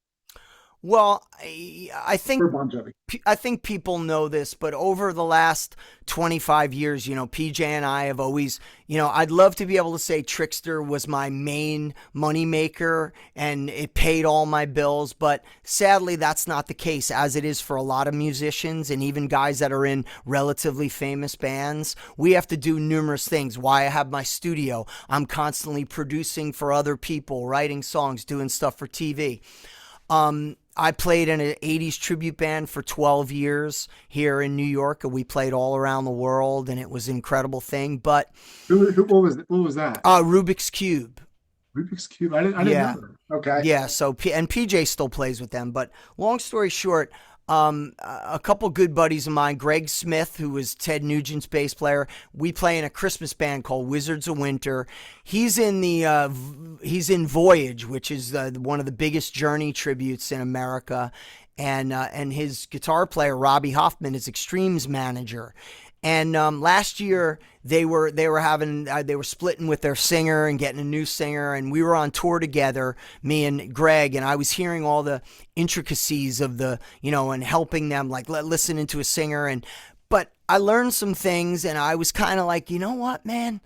Well, for Bon Jovi? I think people know this, but over the last 25 years, PJ and I have always, I'd love to be able to say Trixter was my main moneymaker and it paid all my bills, but sadly, that's not the case, as it is for a lot of musicians and even guys that are in relatively famous bands. We have to do numerous things. Why I have my studio, I'm constantly producing for other people, writing songs, doing stuff for TV. I played in an 80s tribute band for 12 years here in New York, and we played all around the world, and it was an incredible thing. But What was that? Rubik's Cube. Rubik's Cube. I didn't Yeah. know that. Okay. Yeah, and PJ still plays with them. But long story short, a couple good buddies of mine, Greg Smith, who was Ted Nugent's bass player, we play in a Christmas band called Wizards of Winter. He's in Voyage, which is one of the biggest Journey tributes in America, and his guitar player Robbie Hoffman is Extreme's manager. And last year they were splitting with their singer and getting a new singer, and we were on tour together, me and Greg, and I was hearing all the intricacies of and helping them, like listening to a singer, but I learned some things, and I was kind of like, you know what, man,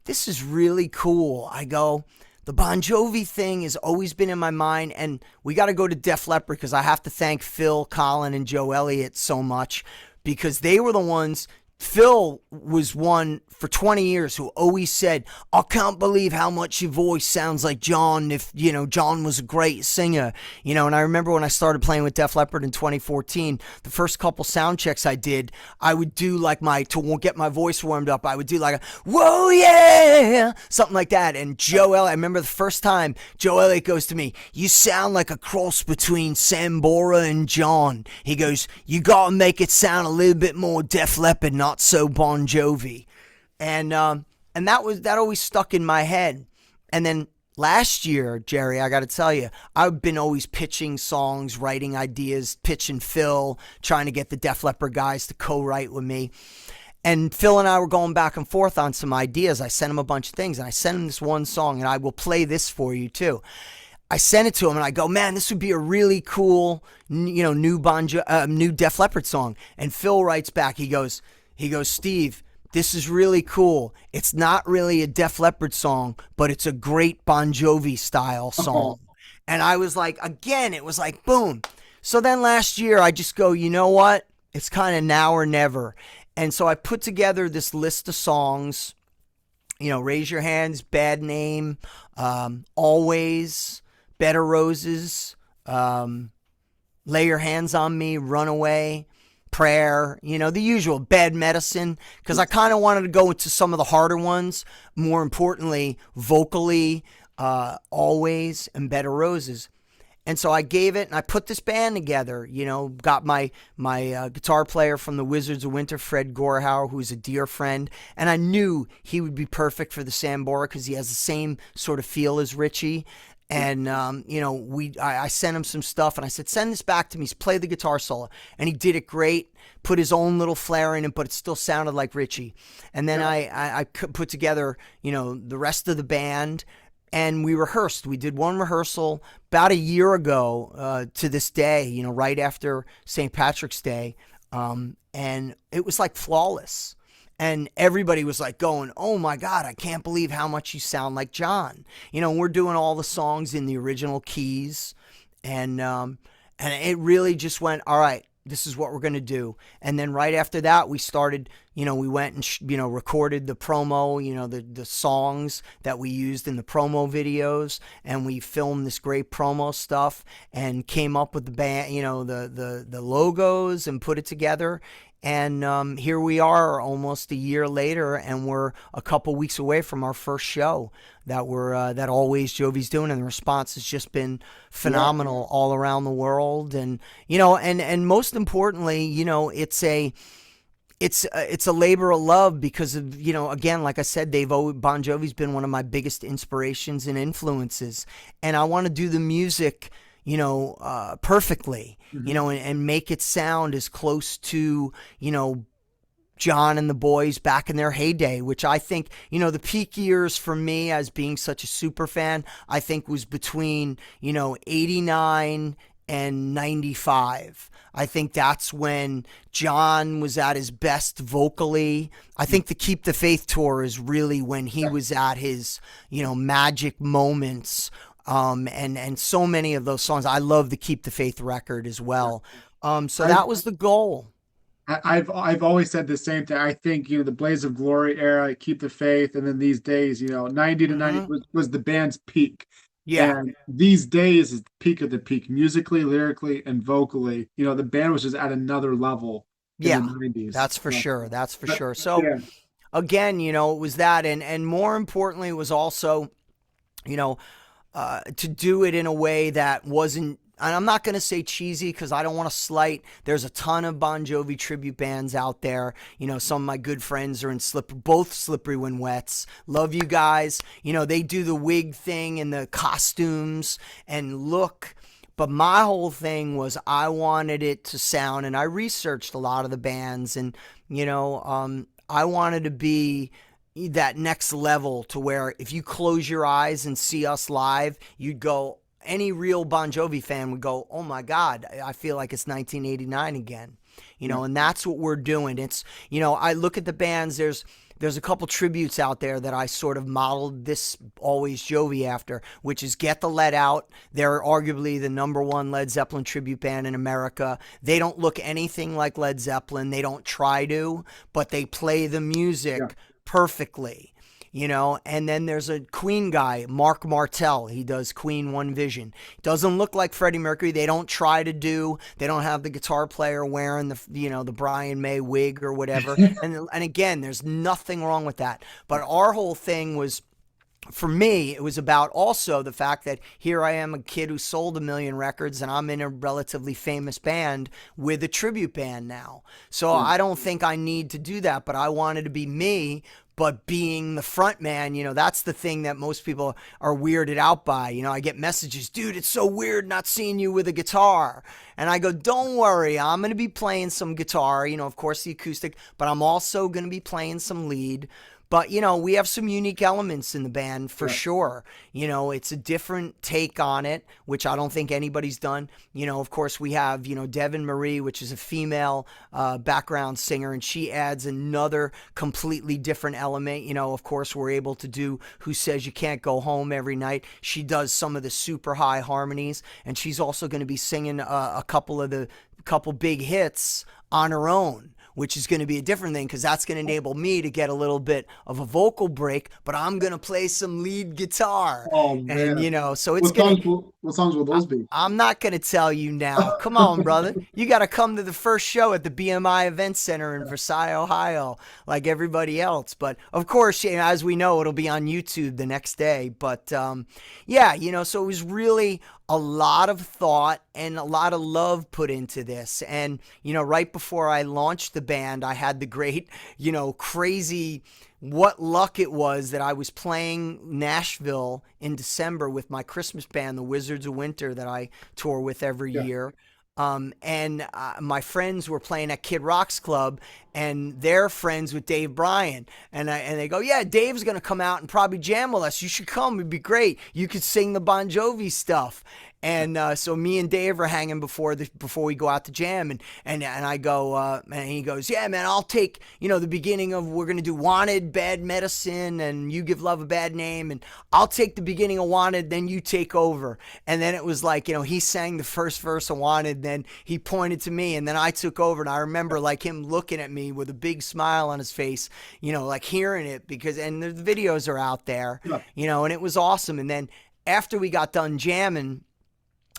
this is really cool. I go, the Bon Jovi thing has always been in my mind, and we got to go to Def Leppard because I have to thank Phil, Colin, and Joe Elliott so much because they were the ones. Phil was one for 20 years who always said, I can't believe how much your voice sounds like John if, John was a great singer. And I remember when I started playing with Def Leppard in 2014, the first couple sound checks I did, I would do like to get my voice warmed up, I would do like a, whoa, yeah, something like that. And Joe Elliott, I remember the first time Joe Elliott goes to me, you sound like a cross between Sam Bora and John. He goes, you got to make it sound a little bit more Def Leppard, not so Bon Jovi. And that always stuck in my head. And then last year, Jerry, I got to tell you, I've been always pitching songs, writing ideas, pitching Phil, trying to get the Def Leppard guys to co-write with me. And Phil and I were going back and forth on some ideas. I sent him a bunch of things, and I sent him this one song, and I will play this for you too. I sent it to him, and I go, man, this would be a really cool, new Def Leppard song. And Phil writes back, he goes, Steve, this is really cool. It's not really a Def Leppard song, but it's a great Bon Jovi style song. And I was like, again, it was like, boom. So then last year, I just go, you know what? It's kind of now or never. And so I put together this list of songs, Raise Your Hands, Bad Name, Always, Better Roses, Lay Your Hands on Me, Runaway, prayer, the usual bed medicine, because I kind of wanted to go into some of the harder ones. More importantly, vocally, Always and Bed of Roses. And so I gave it, and I put this band together. Got my guitar player from the Wizards of Winter, Fred Gorhauer, who's a dear friend, and I knew he would be perfect for the Sambora because he has the same sort of feel as Richie. And I sent him some stuff, and I said, "Send this back to me. Play the guitar solo." And he did it great. Put his own little flair in it, but it still sounded like Richie. And then I put together, the rest of the band. And we rehearsed. We did one rehearsal about a year ago to this day, right after St. Patrick's Day. And it was like flawless. And everybody was like going, "Oh my God, I can't believe how much you sound like John." We're doing all the songs in the original keys. And it really just went, all right, this is what we're going to do. And then right after that, we started, we went and, recorded the promo, the songs that we used in the promo videos. And we filmed this great promo stuff and came up with the band, the logos and put it together. And here we are almost a year later, and we're a couple weeks away from our first show that Always Jovi's doing, and the response has just been phenomenal all around the world. And and most importantly, it's a labor of love because of, again, like I said, Bon Jovi's been one of my biggest inspirations and influences, and I want to do the music perfectly, and make it sound as close to, John and the boys back in their heyday, which I think, the peak years for me as being such a super fan, I think was between, 89 and 95. I think that's when John was at his best vocally. I think the Keep the Faith tour is really when he was at his, magic moments. And so many of those songs. I love the Keep the Faith record as well. So that was the goal. I've always said the same thing. I think, the Blaze of Glory era, Keep the Faith, and then these days, 90 to 90 was the band's peak. Yeah. And these days is the peak of the peak, musically, lyrically, and vocally. The band was just at another level in the 90s. That's for sure. That's for sure. So again, it was that, and more importantly, it was also, to do it in a way that wasn't, and I'm not going to say cheesy because I don't want to slight. There's a ton of Bon Jovi tribute bands out there. Some of my good friends are in both Slippery When Wets. Love you guys. They do the wig thing and the costumes and look. But my whole thing was I wanted it to sound, and I researched a lot of the bands, and, I wanted to be that next level to where if you close your eyes and see us live, you'd go, any real Bon Jovi fan would go, "Oh my God, I feel like it's 1989 again." And that's what we're doing. It's, I look at the bands, there's a couple tributes out there that I sort of modeled this Always Jovi after, which is Get the Lead Out. They're arguably the number one Led Zeppelin tribute band in America. They don't look anything like Led Zeppelin. They don't try to, but they play the music perfectly. And then there's a Queen guy, Mark Martel. He does Queen One Vision. Doesn't look like Freddie Mercury. They don't try to do. They don't have the guitar player wearing the Brian May wig or whatever. and again, there's nothing wrong with that. But our whole thing was, for me, it was about also the fact that here I am, a kid who sold 1 million records, and I'm in a relatively famous band with a tribute band now. So I don't think I need to do that, but I wanted to be me. But being the front man, that's the thing that most people are weirded out by. I get messages, "Dude, it's so weird not seeing you with a guitar." And I go, "Don't worry, I'm going to be playing some guitar, of course the acoustic, but I'm also going to be playing some lead." But, we have some unique elements in the band for sure. It's a different take on it, which I don't think anybody's done. Of course, we have, Devin Marie, which is a female background singer, and she adds another completely different element. Of course, we're able to do Who Says You Can't Go Home every night. She does some of the super high harmonies, and she's also going to be singing a couple big hits on her own, which is going to be a different thing because that's going to enable me to get a little bit of a vocal break, but I'm going to play some lead guitar. Oh And, man, so it's going to, what songs will those be? I'm not going to tell you now. Come on, brother. You got to come to the first show at the BMI Event Center in Versailles, Ohio, like everybody else. But of course, as we know, it'll be on YouTube the next day. But yeah, so it was really a lot of thought and a lot of love put into this. And, right before I launched the band, I had the great, crazy what luck it was that I was playing Nashville in December with my Christmas band, the Wizards of Winter, that I tour with every year. And my friends were playing at Kid Rock's club, and they're friends with Dave Bryan. And they go, yeah, Dave's going to come out and probably jam with us. You should come. It'd be great. You could sing the Bon Jovi stuff. And so me and Dave are hanging before we go out to jam, and I go, and he goes, yeah, man, I'll take the beginning of, we're gonna do Wanted, Bad Medicine, and You Give Love a Bad Name, and I'll take the beginning of Wanted, then you take over. And then it was like, he sang the first verse of Wanted, then he pointed to me, and then I took over, and I remember like him looking at me with a big smile on his face, like hearing it, because and the videos are out there, and it was awesome. And then after we got done jamming,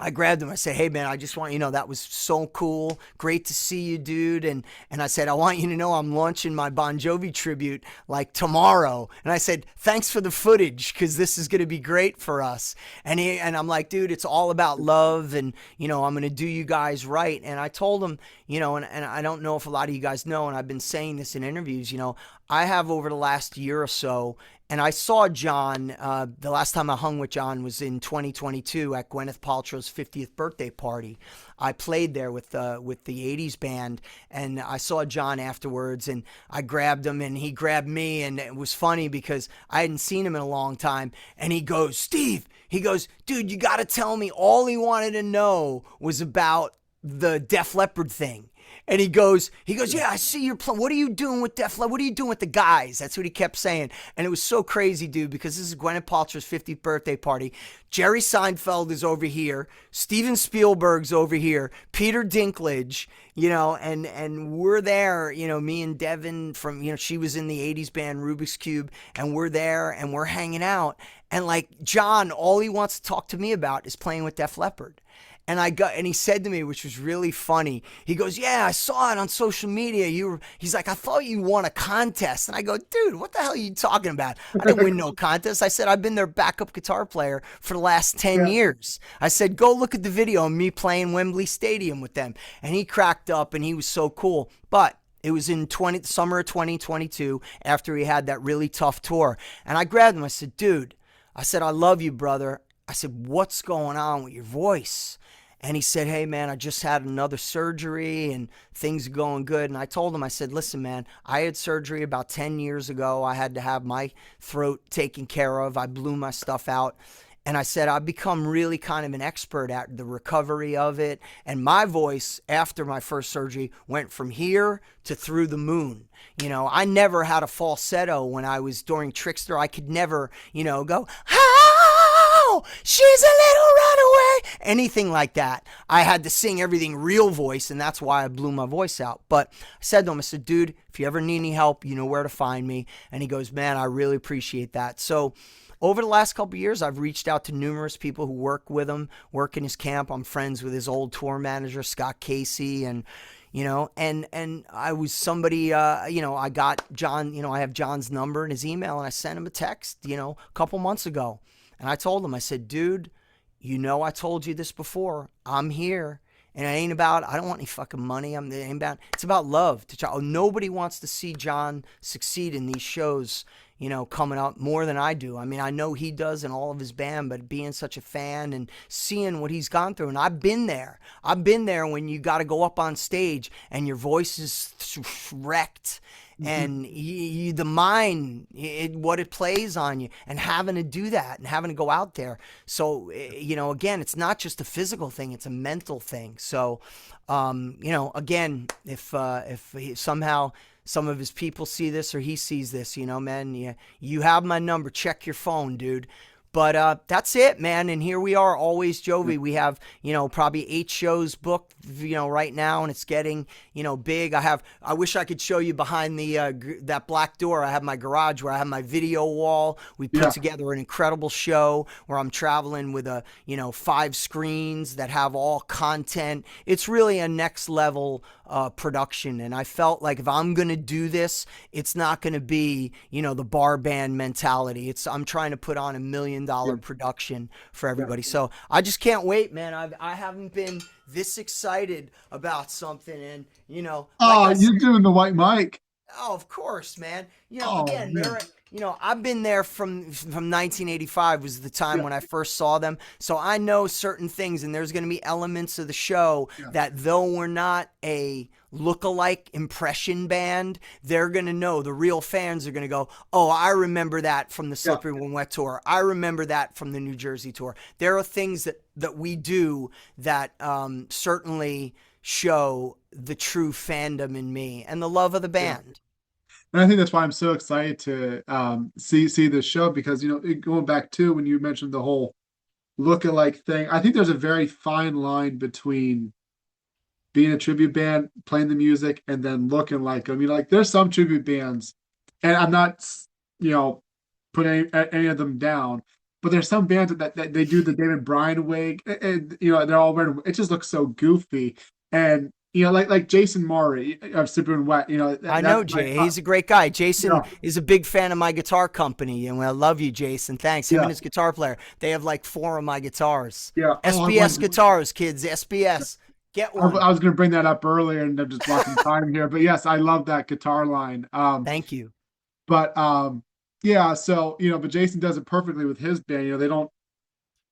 I grabbed him. I said, hey, man, I just want that was so cool. Great to see you, dude. And I said, I want you to know I'm launching my Bon Jovi tribute like tomorrow. And I said, thanks for the footage because this is going to be great for us. And I'm like, dude, it's all about love. And, I'm going to do you guys right. And I told him, and I don't know if a lot of you guys know, and I've been saying this in interviews, I have over the last year or so, and I saw John, the last time I hung with John was in 2022 at Gwyneth Paltrow's 50th birthday party. I played there with the 80s band, and I saw John afterwards, and I grabbed him, and he grabbed me, and it was funny because I hadn't seen him in a long time, and he goes, Steve, dude, you got to tell me. All he wanted to know was about the Def Leppard thing. And he goes, yeah, I see you're playing. What are you doing with Def Leppard? What are you doing with the guys? That's what he kept saying. And it was so crazy, dude, because this is Gwyneth Paltrow's 50th birthday party. Jerry Seinfeld is over here. Steven Spielberg's over here. Peter Dinklage, and we're there, me and Devin from, she was in the 80s band Rubik's Cube, and we're there and we're hanging out. And like John, all he wants to talk to me about is playing with Def Leppard. And he said to me, which was really funny, he goes, yeah, I saw it on social media. He's like, I thought you won a contest. And I go, dude, what the hell are you talking about? I didn't win no contest. I said, I've been their backup guitar player for the last 10 years. I said, go look at the video of me playing Wembley Stadium with them. And he cracked up and he was so cool. But it was in summer of 2022 after he had that really tough tour. And I grabbed him. I said, dude, I love you, brother. I said, what's going on with your voice? And he said, hey, man, I just had another surgery and things are going good. And I told him, I said, listen, man, I had surgery about 10 years ago. I had to have my throat taken care of. I blew my stuff out. And I said, I've become really kind of an expert at the recovery of it. And my voice after my first surgery went from here to through the moon. I never had a falsetto when I was during Trixter. I could never, go, oh, she's a little runaway, anything like that. I had to sing everything real voice, and that's why I blew my voice out. But I said to him, I said, dude, if you ever need any help, you know where to find me. And he goes, man, I really appreciate that. So over the last couple of years, I've reached out to numerous people who work with him, work in his camp. I'm friends with his old tour manager, Scott Casey, and and I was somebody, I got John, I have John's number and his email, and I sent him a text, a couple months ago. And I told him, I said, dude, I told you this before. I'm here. And I don't want any fucking money. It's about love. Nobody wants to see John succeed in these shows, coming up more than I do. I mean, I know he does and all of his band, but being such a fan and seeing what he's gone through, and I've been there. I've been there when you got to go up on stage and your voice is wrecked. And the mind, what it plays on you, and having to do that and having to go out there. So, again, it's not just a physical thing, it's a mental thing. So, again, if somehow some of his people see this or he sees this, man, you have my number. Check your phone, dude. But that's it, man. And here we are, always Jovi. We have, probably 8 shows booked, right now, and it's getting, big. I wish I could show you behind the that black door. I have my garage where I have my video wall. We put Yeah. together an incredible show where I'm traveling with 5 screens that have all content. It's really a next level production. And I felt like if I'm going to do this, it's not going to be, the bar band mentality. I'm trying to put on $1 million production for everybody. So I just can't wait, man. I haven't been this excited about something. And, like Oh, I said, you're doing the white mic. oh, of course, man. Oh Again, man. I've been there from 1985 was the time Yeah. when I first saw them. So I know certain things, and there's going to be elements of the show Yeah. that, though we're not a look-alike impression band, they're going to know. The real fans are going to go, oh, I remember that from the Yeah. Slippery When Wet tour. I remember that from the New Jersey tour. There are things that we do that certainly show the true fandom in me and the love of the Yeah. band. And I think that's why I'm so excited to see this show because going back to when you mentioned the whole look-alike thing, I think there's a very fine line between being a tribute band, playing the music, and then looking like them. Like there's some tribute bands, and I'm not putting any of them down, but there's some bands that they do the David Bryan wig, and they're all wearing. It just looks so goofy, and like Jason Maury of Super and Wet. I That's know my Jay. He's a great guy. Jason yeah. is a big fan of my guitar company, and I love you, Jason. Thanks. Him and Yeah. his guitar player. They have like 4 of my guitars. Yeah. Oh, SBS guitars, kids. SBS. Get one. I was going to bring that up earlier, and I'm just watching time here. But yes, I love that guitar line. Thank you. But yeah. So but Jason does it perfectly with his band. They don't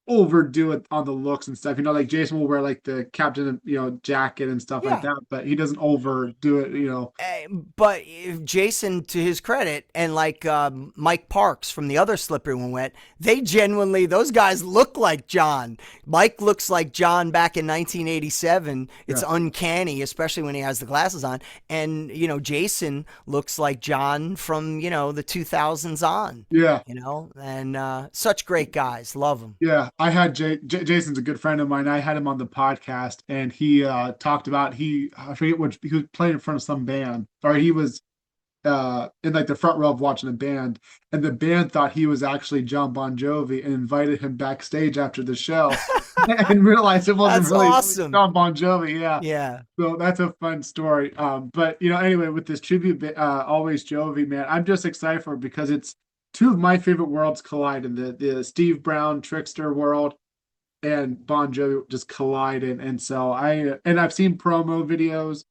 overdo it on the looks and stuff. Like Jason will wear like the captain, jacket and stuff like Yeah. that, but he doesn't overdo it. But Jason, to his credit, and like Mike Parks from the other Slippery When Wet, they genuinely, those guys look like John. Mike looks like John back in 1987. It's Yeah. uncanny, especially when he has the glasses on. And, Jason looks like John from, the 2000s on. Yeah. And such great guys. Love them. Yeah, I had Jason's a good friend of mine. I had him on the podcast, and he talked about I forget which he was playing in front of some band, or he was in like the front row of watching a band, and the band thought he was actually John Bon Jovi and invited him backstage after the show, and realized it wasn't That's really awesome. John Bon Jovi. Yeah, Yeah. so that's a fun story. But anyway, with this tribute, always Jovi, man, I'm just excited for it because it's two of my favorite worlds collide in the Steve Brown Trixter world and Bon Jovi just collide in. And so I've seen promo videos.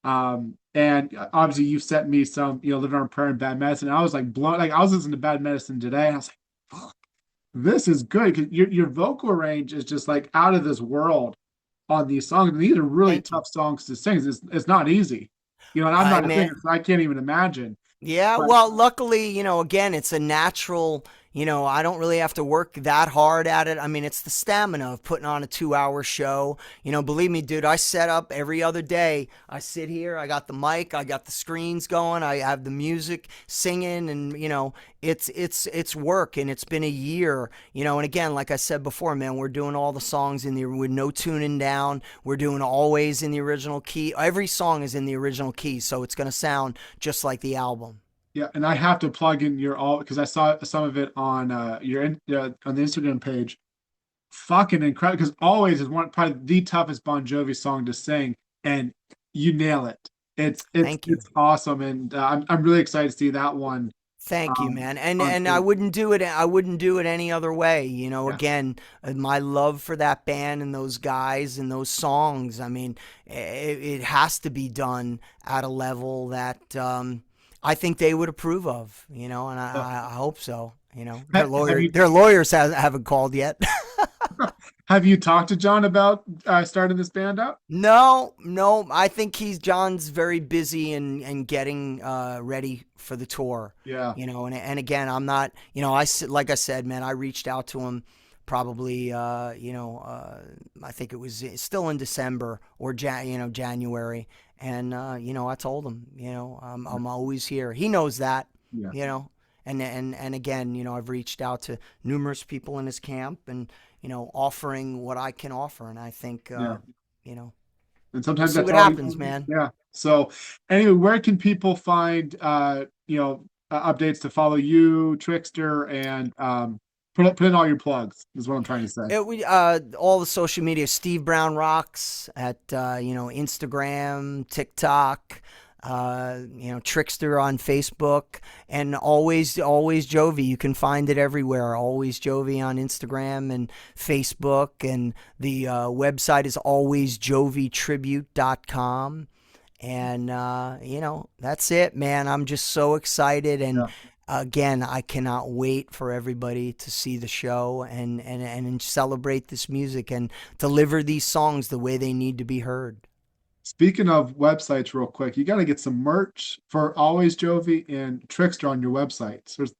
And obviously you sent me some, Living on a Prayer and Bad Medicine. I was like blown, like I was listening to Bad Medicine today. And I was like, fuck, this is good because your vocal range is just like out of this world on these songs. And these are really Thank you. tough songs to sing. It's not easy. And I'm not a Man. singer, so I can't even imagine. Yeah, But well, luckily, again, it's a natural, I don't really have to work that hard at it. I mean, it's the stamina of putting on a 2-hour show. Believe me, dude, I set up every other day. I sit here, I got the mic, I got the screens going, I have the music singing, and, it's work, and it's been a year, and again, like I said before, man, we're doing all the songs with no tuning down. We're doing always in the original key. Every song is in the original key, so it's going to sound just like the album. yeah, and I have to plug in your all because I saw some of it on on the Instagram page. Fucking incredible! Because always is probably the toughest Bon Jovi song to sing, and you nail it. Thank you. It's awesome, and I'm really excited to see that one. Thank you, man. And On I stage. wouldn't do it. I wouldn't do it any other way. Yeah, Again, my love for that band and those guys and those songs. I mean, it has to be done at a level that I think they would approve of. And I hope so. Their lawyers haven't called yet. have you talked to John about starting this band up? No. I think John's very busy and getting ready for the tour. Yeah, And again, I'm not, like I said, man, I reached out to him probably, I think it was still in December or January. And, I told him, I'm always here. He knows that, yeah. And again, I've reached out to numerous people in his camp, and offering what I can offer. And I think, Yeah. you know, And we'll sometimes see that's what all you happens, need. man. Yeah. So anyway, where can people find updates to follow you, Trixter, and put in all your plugs is what I'm trying to say. We all the social media. Steve Brown Rocks at Instagram, TikTok, Trixter on Facebook, and always Jovi. You can find it everywhere. Always Jovi on Instagram and Facebook, and the website is alwaysjovitribute.com. And that's it, man. I'm just so excited, and Yeah. again, I cannot wait for everybody to see the show and celebrate this music and deliver these songs the way they need to be heard. Speaking of websites, real quick, you got to get some merch for Always Jovi and Trixter on your website. So there's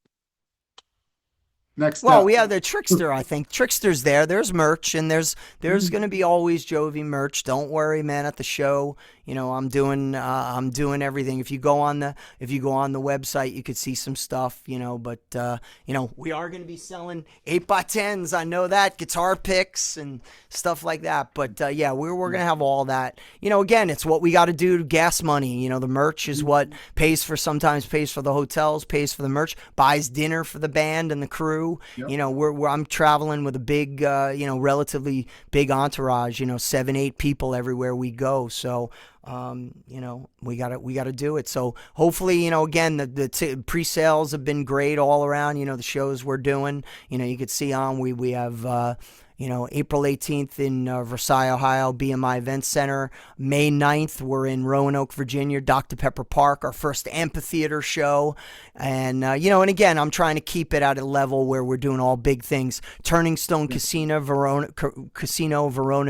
next Well, step. we have the Trixter. I think Trixter's there. There's merch, and there's going to be always Jovi merch. Don't worry, man. At the show, I'm doing everything. If you go on the website, you could see some stuff. But we are going to be selling 8x10s. I know that, guitar picks and stuff like that. But yeah, we're going to have all that. Again, it's what we got to do. Gas money. The merch is what sometimes pays for the hotels, pays for the merch, buys dinner for the band and the crew. Yep. I'm traveling with a big, relatively big entourage. 7, 8 people everywhere we go. So, we gotta do it. So hopefully, again, the pre-sales have been great all around. The shows we're doing. You could see on we have. April 18th in Versailles, Ohio, BMI Event Center. May 9th, we're in Roanoke, Virginia, Dr. Pepper Park, our first amphitheater show. And, and again, I'm trying to keep it at a level where we're doing all big things. Turning Stone Casino, Verona,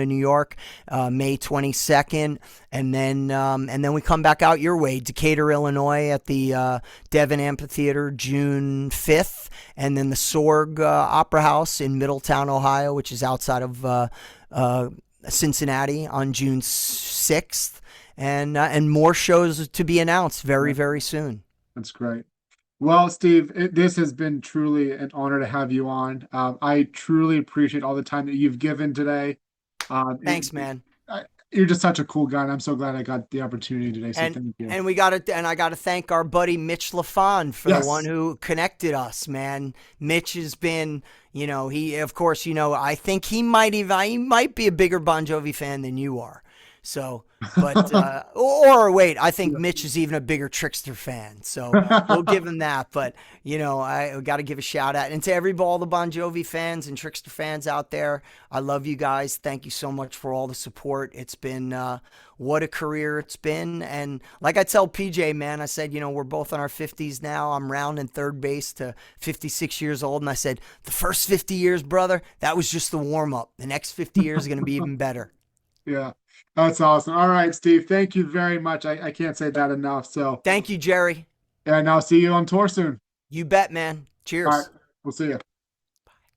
New York, May 22nd. And then we come back out your way, Decatur, Illinois, at the Devon Amphitheater, June 5th. And then the Sorg Opera House in Middletown, Ohio, which is outside of Cincinnati, on June 6th. And more shows to be announced very, very soon. That's great. Well, Steve, this has been truly an honor to have you on. I truly appreciate all the time that you've given today. Thanks, man. You're just such a cool guy, and I'm so glad I got the opportunity today. So And thank you. and I got to thank our buddy Mitch LaFon for the one who connected us, man. Mitch has been, he, of course, I think he might be a bigger Bon Jovi fan than you are. So, but or wait, I think Mitch is even a bigger Trixter fan. So we'll give him that. But I got to give a shout out, and to all the Bon Jovi fans and Trixter fans out there, I love you guys. Thank you so much for all the support. It's been what a career it's been. And like I tell PJ, man, I said, we're both in our 50s now. I'm rounding third base to 56 years old, and I said, the first 50 years, brother, that was just the warm up. The next 50 years are going to be even better. Yeah, that's awesome. All right, Steve, thank you very much. I can't say that enough. So, Thank you, Jerry. and I'll see you on tour soon. You bet, man. All right, Cheers. we'll see you.